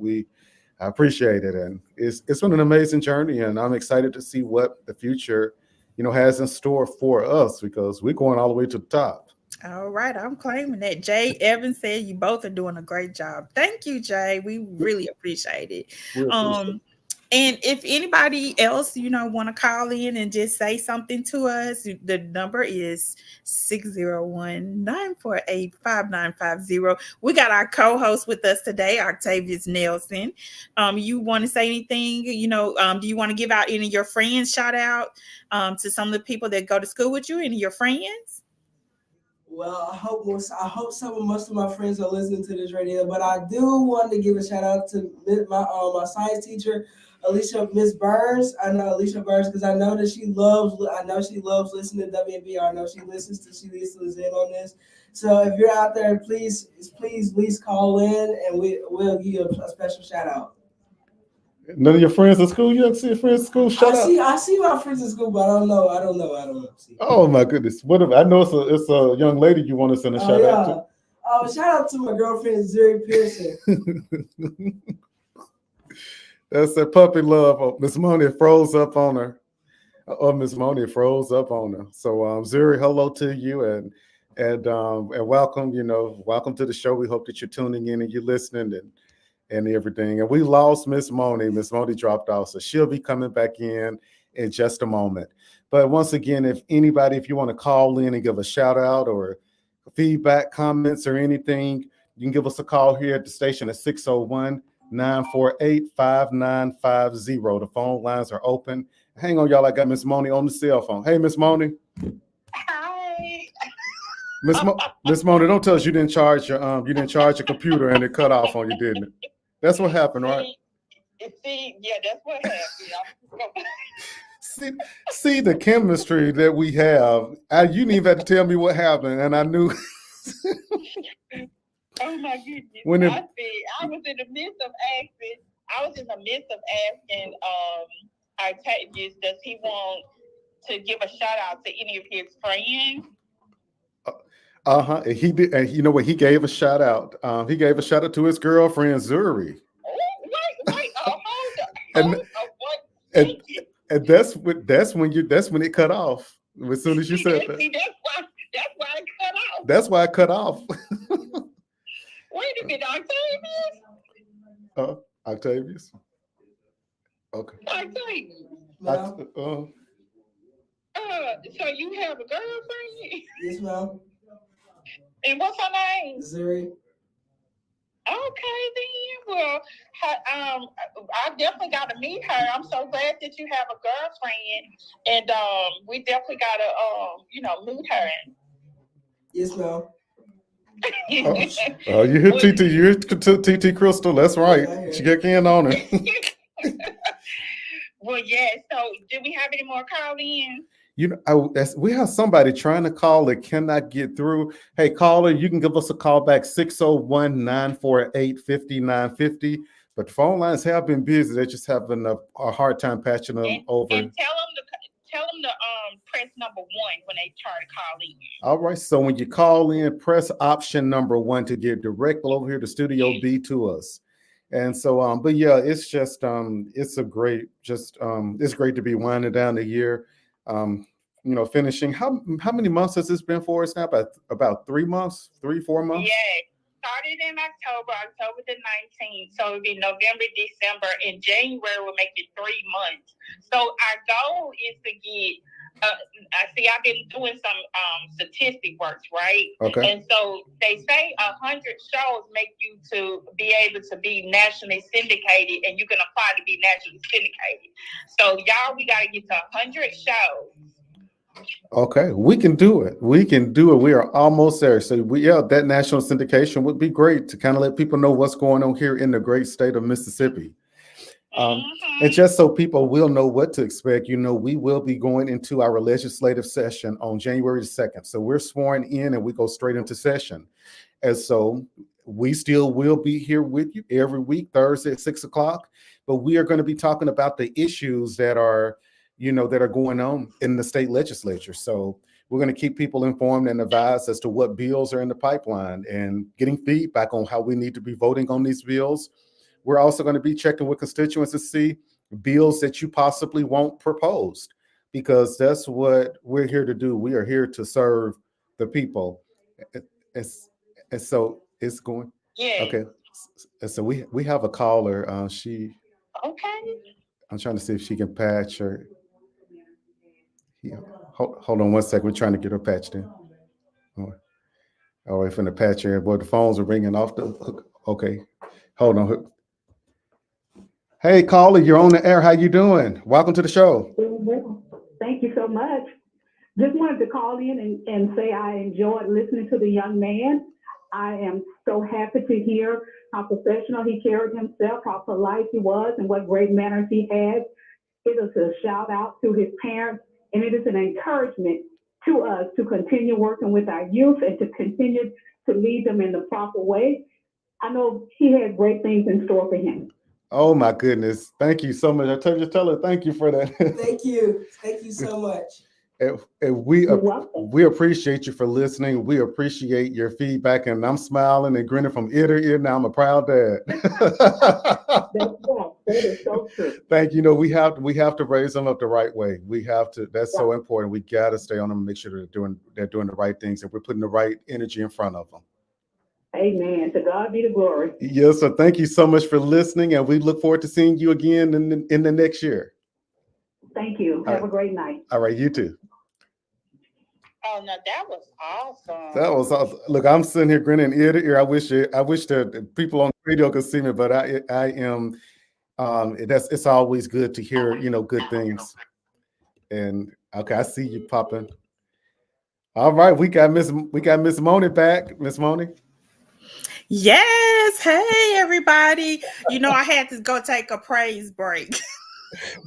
I appreciate it, and it's been an amazing journey, and I'm excited to see what the future, you know, has in store for us because we're going all the way to the top. All right, I'm claiming that. Jay Evans said you both are doing a great job. Thank you, Jay. We really appreciate it. We appreciate Um, and if anybody else, you know, want to call in and just say something to us, the number is 601-948-5950. We got our co-host with us today, Octavius Nelson. You want to say anything? You know, do you want to give out any of your friends shout out to some of the people that go to school with you, any of your friends? Well, I hope most of my friends are listening to this radio, but I do want to give a shout out to my science teacher, Alicia Miss Burns. I know Alicia Burns because I know she loves listening to WNBR. I know she listens in on this. So if you're out there, please call in and we'll give you a special shout out. None of your friends at school? You don't see your friends at school? Shut up. I see my friends at school, but I don't know. See. Oh my goodness. I know it's a young lady you want to send a shout out to. Shout out to my girlfriend Zuri Pearson. That's that puppy love. Oh, Miss Moni froze up on her. Oh, Miss Moni froze up on her. So Zuri, hello to you and welcome, you know, welcome to the show. We hope that you're tuning in and you're listening and everything. And we lost Miss Moni. Miss Moni dropped off, so she'll be coming back in just a moment. But once again, if you want to call in and give a shout out or feedback, comments, or anything, you can give us a call here at the station at 601-948-5950. The phone lines are open. Hang on, y'all. I got Miss Moni on the cell phone. Hey, Miss Moni. Hi. Miss Moni, don't tell us you didn't charge your computer and it cut off on you, didn't it? That's what happened, right? See, yeah, that's what happened. see the chemistry that we have. You didn't even have to tell me what happened, and I knew. Oh my goodness! I was in the midst of asking. Octavius, does he want to give a shout out to any of his friends? He did, and you know what? He gave a shout out. He gave a shout out to his girlfriend Zuri. Wait, hold on. And that's when it cut off. As soon as you said that. That's why it cut off. That's why it cut off. Wait a minute, Octavius. Octavius. Okay. Octavius. So you have a girlfriend? Yes, ma'am. And what's her name? Zuri. Okay, then. Well, I definitely got to meet her. I'm so glad that you have a girlfriend, and we definitely got to, meet her. Yes, ma'am. You hear TT? You hear TT Crystal? That's right. She got in on her. Well, yeah. So, do we have any more call-ins? You know, we have somebody trying to call that cannot get through. Hey, caller, you can give us a call back, 601-948-5950. But the phone lines have been busy. They're just having a hard time patching them over. And tell them to press number 1 when they try to call in. All right. So when you call in, press option number 1 to get directly over here to Studio B to us. And so, but yeah, it's just it's great to be winding down the year. Finishing. How many months has this been for us now? About 3 months, 3-4 months? Yeah, started in October the 19th. So it'll be November, December, and January will make it 3 months. So our goal is to get, I've been doing some statistic works, right? Okay. And so they say 100 shows make you to be able to be nationally syndicated, and you can apply to be nationally syndicated. So y'all, we got to get to 100 shows. Okay, we can do it. We are almost there. So that national syndication would be great to kind of let people know what's going on here in the great state of Mississippi. And just so people will know what to expect, we will be going into our legislative session on January the 2nd. So we're sworn in and we go straight into session. And so we still will be here with you every week, Thursday at 6 o'clock. But we are going to be talking about the issues that are, that are going on in the state legislature. So we're going to keep people informed and advised as to what bills are in the pipeline and getting feedback on how we need to be voting on these bills. We're also going to be checking with constituents to see bills that you possibly want proposed, because that's what we're here to do. We are here to serve the people. And so it's going. Yeah. Okay. And so we have a caller. Okay. I'm trying to see if she can patch her. Yeah. Hold on one second. We're trying to get her patched in. All right, from the patch here. Boy, the phones are ringing off the hook. Okay. Hold on. Hey, caller, you're on the air. How you doing? Welcome to the show. Thank you so much. Just wanted to call in and say I enjoyed listening to the young man. I am so happy to hear how professional he carried himself, how polite he was, and what great manners he had. It is a shout out to his parents, and it is an encouragement to us to continue working with our youth and to continue to lead them in the proper way. I know he had great things in store for him. Oh my goodness. Thank you so much. I tell her thank you for that. Thank you. Thank you so much. And we appreciate you for listening. We appreciate your feedback, and I'm smiling and grinning from ear to ear. Now I'm a proud dad. That is so true. Thank you. We have to raise them up the right way. We have to. That's so important. We got to stay on them and make sure they're doing the right things, and we're putting the right energy in front of them. Amen. To God be the glory. Yes, so thank you so much for listening, and we look forward to seeing you again in the next year. Thank you. Have a great night. All right, you too. Oh no, that was awesome. That was awesome. Look, I'm sitting here grinning ear to ear. I wish that people on the radio could see me, but I am. It's always good to hear good things. And okay, I see you popping. All right, we got Miss Moni back. Miss Moni. Yes. Hey, everybody. I had to go take a praise break.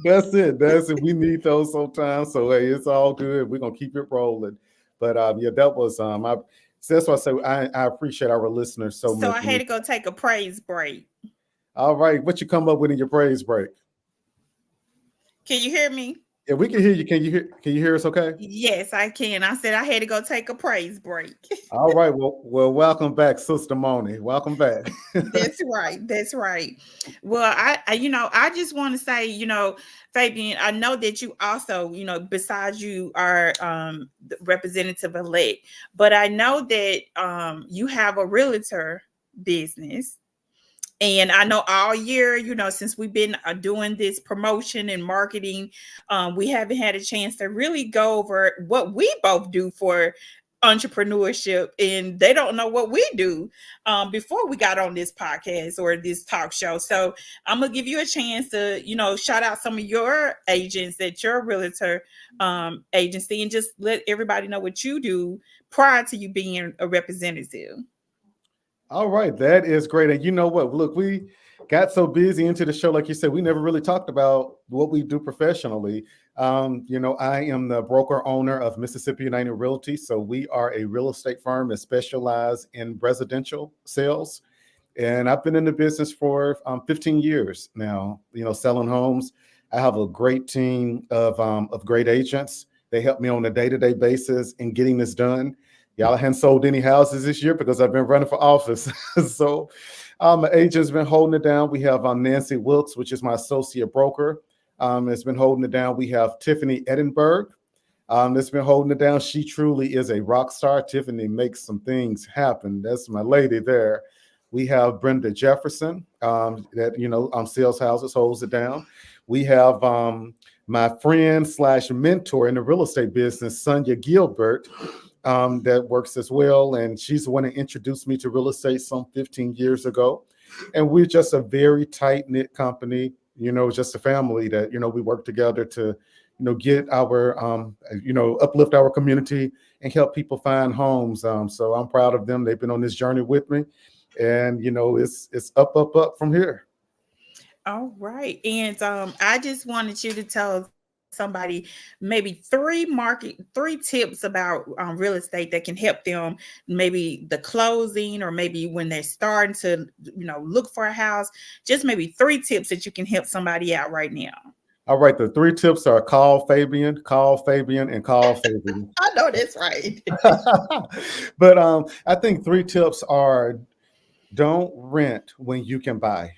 That's it. We need those sometimes. So hey, it's all good. We're gonna keep it rolling. But that was that's why I say I appreciate our listeners so much. So I had to go take a praise break. All right, what you come up with in your praise break? Can you hear me? Yeah, we can hear you. Can you hear us okay? Yes, I can. I said I had to go take a praise break. All right. Well, welcome back, Sister Moni. Welcome back. That's right. Well, I just want to say, Fabian, I know that you also, besides you are the representative elect, but I know that you have a realtor business. And I know all year, since we've been doing this promotion and marketing, we haven't had a chance to really go over what we both do for entrepreneurship, and they don't know what we do before we got on this podcast or this talk show. So I'm gonna give you a chance to, shout out some of your agents at your realtor agency and just let everybody know what you do prior to you being a representative. All right, that is great. And you know what? Look, we got so busy into the show, like you said, we never really talked about what we do professionally. I am the broker owner of Mississippi United Realty. So we are a real estate firm that specializes in residential sales. And I've been in the business for 15 years now, selling homes. I have a great team of great agents. They help me on a day-to-day basis in getting this done. Y'all haven't sold any houses this year because I've been running for office. So my agent's been holding it down. We have Nancy Wilkes, which is my associate broker. Has been holding it down. We have Tiffany Edinburgh that's been holding it down. She truly is a rock star. Tiffany makes some things happen. That's my lady there. We have Brenda Jefferson that, Sales Houses holds it down. We have my friend / mentor in the real estate business, Sonia Gilbert, that works as well. And she's the one that introduced me to real estate some 15 years ago. And we're just a very tight-knit company, just a family that, we work together to, get our, uplift our community and help people find homes. So I'm proud of them. They've been on this journey with me. And, it's up from here. All right. And I just wanted you to tell somebody maybe three tips about real estate that can help them, maybe the closing or maybe when they're starting to, look for a house. Just maybe three tips that you can help somebody out right now. All right, the three tips are call Fabian, and call Fabian. I know that's right. But I think three tips are: don't rent when you can buy.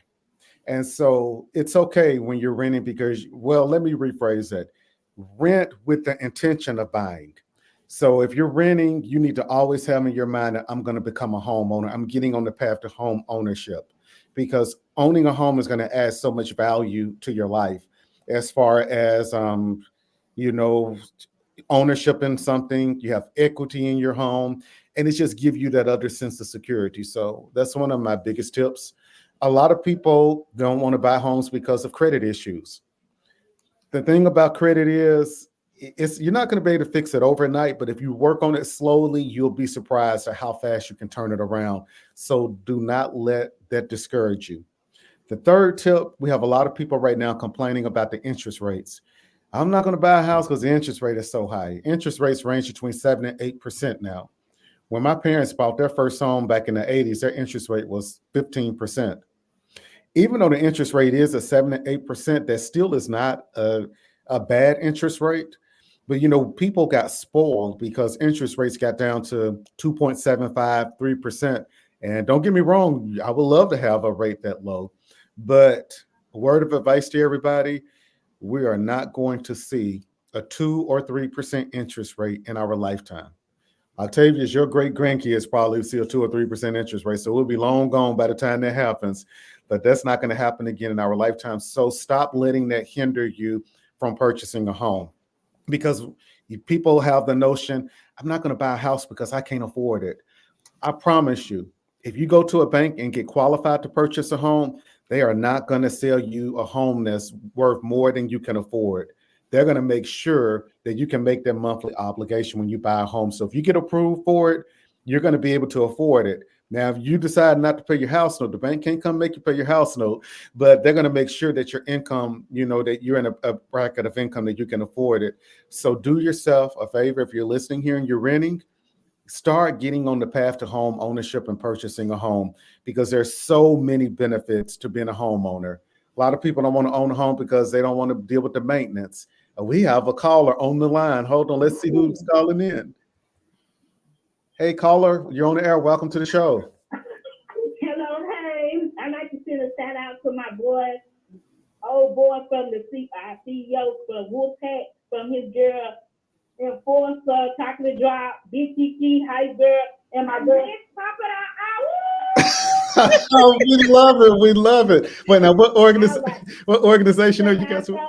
And so it's okay when you're renting because, well, let me rephrase that. Rent with the intention of buying. So if you're renting, you need to always have in your mind that I'm going to become a homeowner. I'm getting on the path to home ownership, because owning a home is going to add so much value to your life as far as, you know, ownership in something, you have equity in your home, and it just give you that other sense of security. So that's one of my biggest tips. A lot of people don't want to buy homes because of credit issues. The thing about credit is you're not going to be able to fix it overnight, but if you work on it slowly, you'll be surprised at how fast you can turn it around. So do not let that discourage you. The third tip, we have a lot of people right now complaining about the interest rates. I'm not going to buy a house because the interest rate is so high. Interest rates range between 7 and 8% now. When my parents bought their first home back in the 80s, their interest rate was 15%. Even though the interest rate is at 7 to 8%, that still is not a bad interest rate. But, people got spoiled because interest rates got down to 2.75, 3%. And don't get me wrong, I would love to have a rate that low. But a word of advice to everybody, we are not going to see a 2 or 3% interest rate in our lifetime. Octavius, your great grandkids probably see a 2 or 3% interest rate. So we'll be long gone by the time that happens. But that's not going to happen again in our lifetime. So stop letting that hinder you from purchasing a home. Because people have the notion, I'm not going to buy a house because I can't afford it. I promise you, if you go to a bank and get qualified to purchase a home, they are not going to sell you a home that's worth more than you can afford. They're going to make sure that you can make their monthly obligation when you buy a home. So if you get approved for it, you're going to be able to afford it. Now, if you decide not to pay your house note, the bank can't come make you pay your house note, but they're going to make sure that your income, that you're in a bracket of income that you can afford it. So do yourself a favor. If you're listening here and you're renting, start getting on the path to home ownership and purchasing a home, because there's so many benefits to being a homeowner. A lot of people don't want to own a home because they don't want to deal with the maintenance. We have a caller on the line. Hold on. Let's see who's calling in. Hey, caller, you're on the air. Welcome to the show. Hello, hey. I'd like to send a shout out to my boy, old boy from the CEO from Wolfpack, from his girl Enforcer, Chocolate Drop, BTT, High Girl, and my girl. Oh, we love it. We love it. Wait, now what organization are you guys with?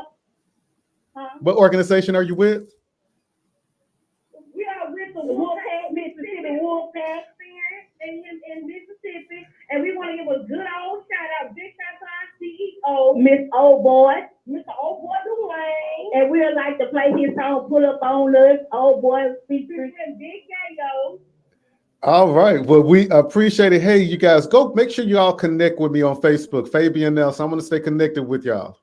What organization are you with? We are with the Wolfpack, Mississippi Wolfpack in Mississippi, and we want to give a good old shout out, big shout out to our CEO, Miss Old Boy, Mr. Old Boy Dwayne, and we would like to play his song "Pull Up On Us." Old Boy featuring Big Gayo. All right. Well, we appreciate it. Hey, you guys, go make sure you all connect with me on Facebook, Fabian Nelson. I'm going to stay connected with y'all.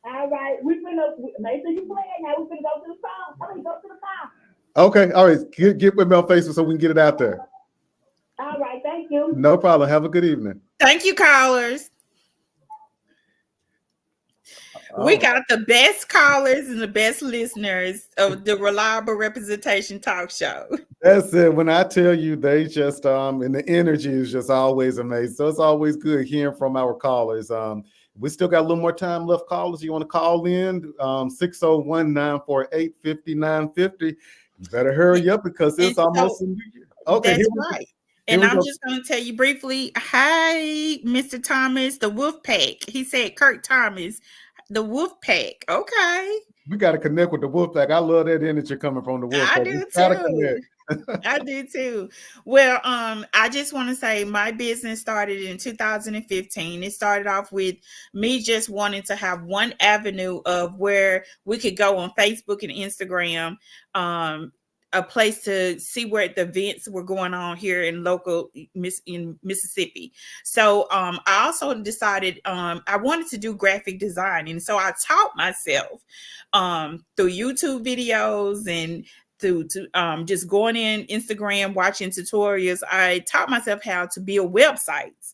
All right, we're gonna make sure you play it now. We're gonna go to the song. Go to the song. Okay, all right. Get with me on Facebook so we can get it out there. All right, thank you. No problem. Have a good evening. Thank you, callers. We got the best callers and the best listeners of the Reliable Representation Talk Show. That's it. When I tell you, they just and the energy is just always amazing. So it's always good hearing from our callers. We still got a little more time left, callers. You want to call in 601-948-5950. You better hurry up because it's almost a new year. Okay, that's right. And I'm just going to tell you briefly. Hi, Mr. Thomas, the Wolfpack. He said Kirk Thomas, the Wolfpack. Okay. We got to connect with the Wolfpack. I love that energy coming from the Wolfpack. I do too. I do too. Well, I just want to say my business started in 2015. It started off with me just wanting to have one avenue of where we could go on Facebook and Instagram, a place to see where the events were going on here in in Mississippi. So I also decided I wanted to do graphic design, and so I taught myself through YouTube videos and through just going in Instagram, watching tutorials. I taught myself how to build websites.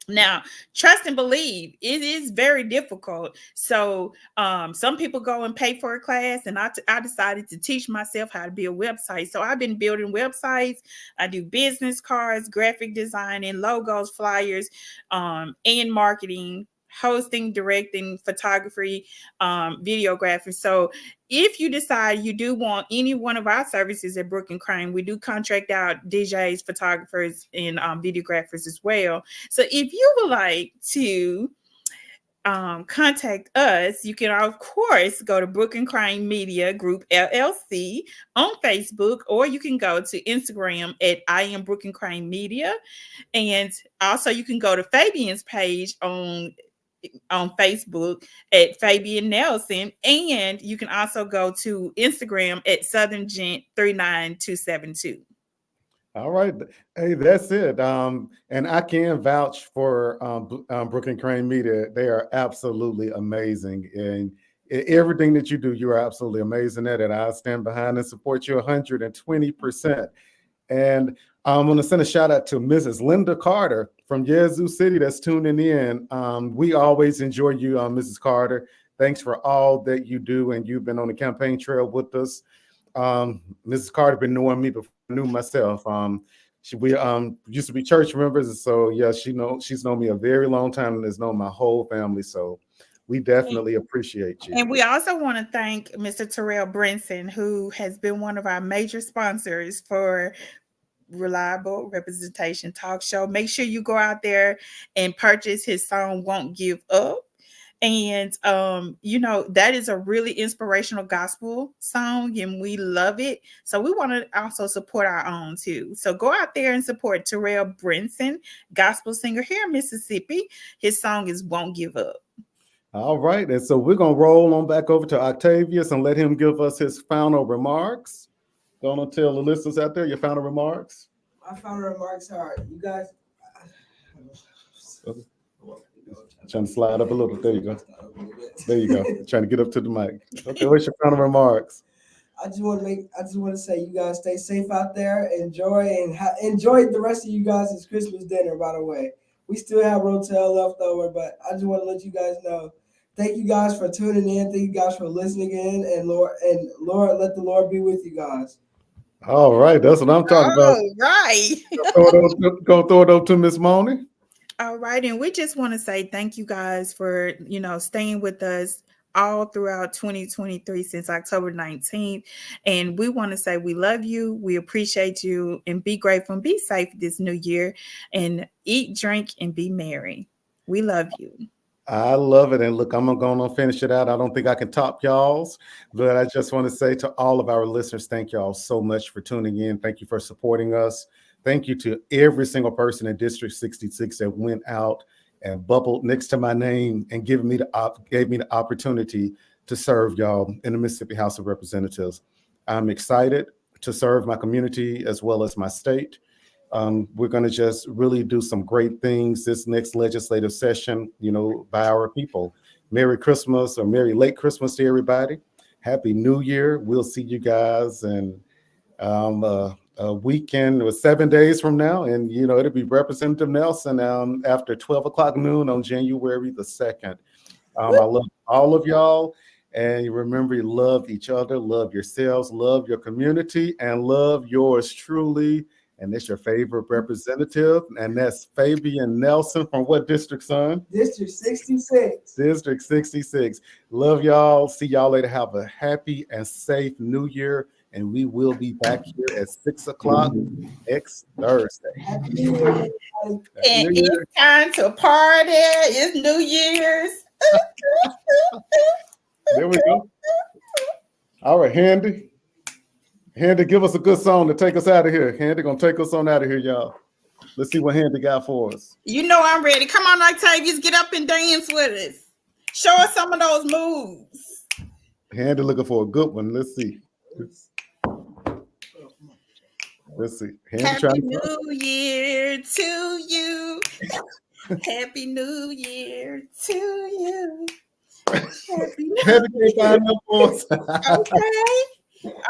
Now, trust and believe, it is very difficult. So some people go and pay for a class, and I decided to teach myself how to build websites. So I've been building websites. I do business cards, graphic designing, logos, flyers, and marketing, hosting, directing, photography, videography. So if you decide you do want any one of our services at Brook and Crane, we do contract out DJs, photographers, and videographers as well. So if you would like to contact us, you can of course go to Brook and Crane Media Group LLC on Facebook, or you can go to Instagram at I am Brook and Crane Media, and also you can go to Fabian's page on Facebook at Fabian Nelson, and you can also go to Instagram at Southern Gent 39272. All right. Hey, that's it. And I can vouch for Brook and Crane Media. They are absolutely amazing. And everything that you do, you are absolutely amazing at it. I stand behind and support you 120%. And I'm going to send a shout out to Mrs. Linda Carter from Yazoo City that's tuning in. We always enjoy you, Mrs. Carter. Thanks for all that you do, and you've been on the campaign trail with us. Mrs. Carter been knowing me before I knew myself. We used to be church members, and so yeah, she's known me a very long time and has known my whole family. So we definitely appreciate you. And we also want to thank Mr. Terrell Brinson, who has been one of our major sponsors for Reliable Representation Talk Show. Make sure you go out there and purchase his song Won't Give Up. And that is a really inspirational gospel song, and we love it. So we want to also support our own too. So go out there and support Terrell Brinson, gospel singer here in Mississippi. His song is Won't Give Up. All right. And so we're going to roll on back over to Octavius and let him give us his final remarks. Going to tell the listeners out there your final remarks. My final remarks are, you guys. Trying to slide up a little. There you go. There you go. Trying to get up to the mic. Okay, what's your final remarks? I just want to say, you guys stay safe out there. Enjoy the rest of you guys' Christmas dinner. By the way, we still have Rotel left over, but I just want to let you guys know. Thank you guys for tuning in. Thank you guys for listening in, and Lord, let the Lord be with you guys. All right, that's what I'm talking about. All right. Go throw it over to Miss Moni. All right, and we just want to say thank you guys for staying with us all throughout 2023 since October 19th. And we want to say we love you, we appreciate you, and be grateful and be safe this new year, and eat, drink, and be merry. We love you. I love it. And look, I'm going to finish it out. I don't think I can top y'all's, but I just want to say to all of our listeners, thank y'all so much for tuning in. Thank you for supporting us. Thank you to every single person in District 66 that went out and bubbled next to my name and gave me the opportunity to serve y'all in the Mississippi House of Representatives. I'm excited to serve my community as well as my state. We're going to just really do some great things this next legislative session, by our people. Merry Christmas, or Merry late Christmas to everybody. Happy New Year. We'll see you guys in a weekend or 7 days from now. And, it'll be Representative Nelson after 12 o'clock noon on January the 2nd. I love all of y'all. And you remember, you love each other, love yourselves, love your community, and love yours truly. And it's your favorite representative, and that's Fabian Nelson from what district, son? District 66. District 66. Love y'all. See y'all later. Have a happy and safe New Year, and we will be back here at 6 o'clock next Thursday. Happy New Year. And it's time to party. It's New Year's. There we go. All right, Handy. Handy, give us a good song to take us out of here. Handy gonna take us on out of here, y'all. Let's see what Handy got for us. I'm ready. Come on, Octavius, get up and dance with us. Show us some of those moves. Handy looking for a good one. Let's see. Let's see. Handy Happy trying to New Year to you. Happy New Year to you. Happy New Happy New Year for us. Okay.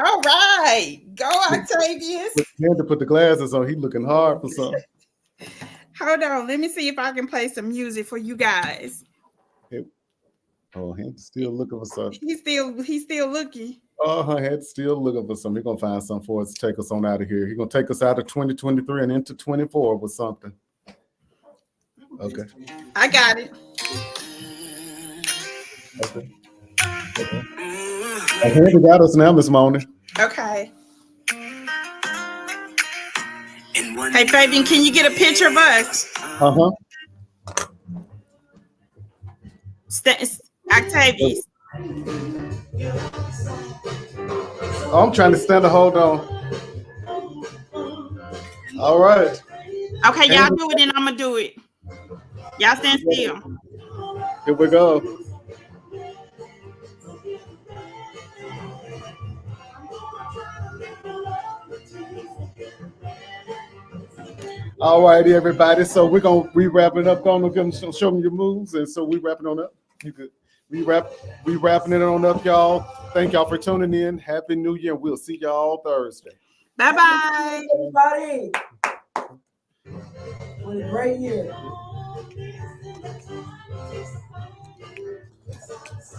All right. Go, Octavius. Had to put the glasses on. He looking hard for something. Hold on. Let me see if I can play some music for you guys. Oh, he's still looking for something. He's still looking. He's still looking for something. He's gonna find something for us to take us on out of here. He's gonna take us out of 2023 and into 24 with something. Okay. I got it. Okay. Handy got us now, Miss Moni. Okay. Hey, Fabian, can you get a picture of us? Octavius. Oh, I'm trying to stand a hold on. All right. Okay, y'all do it and I'm gonna do it. Y'all stand still. Here we go. All righty, everybody. So we're gonna wrapping it up. Gonna show me your moves, and so we wrapping on up. You good? We wrapping it on up, y'all. Thank y'all for tuning in. Happy New Year. We'll see y'all Thursday. Bye bye, everybody. What a great year.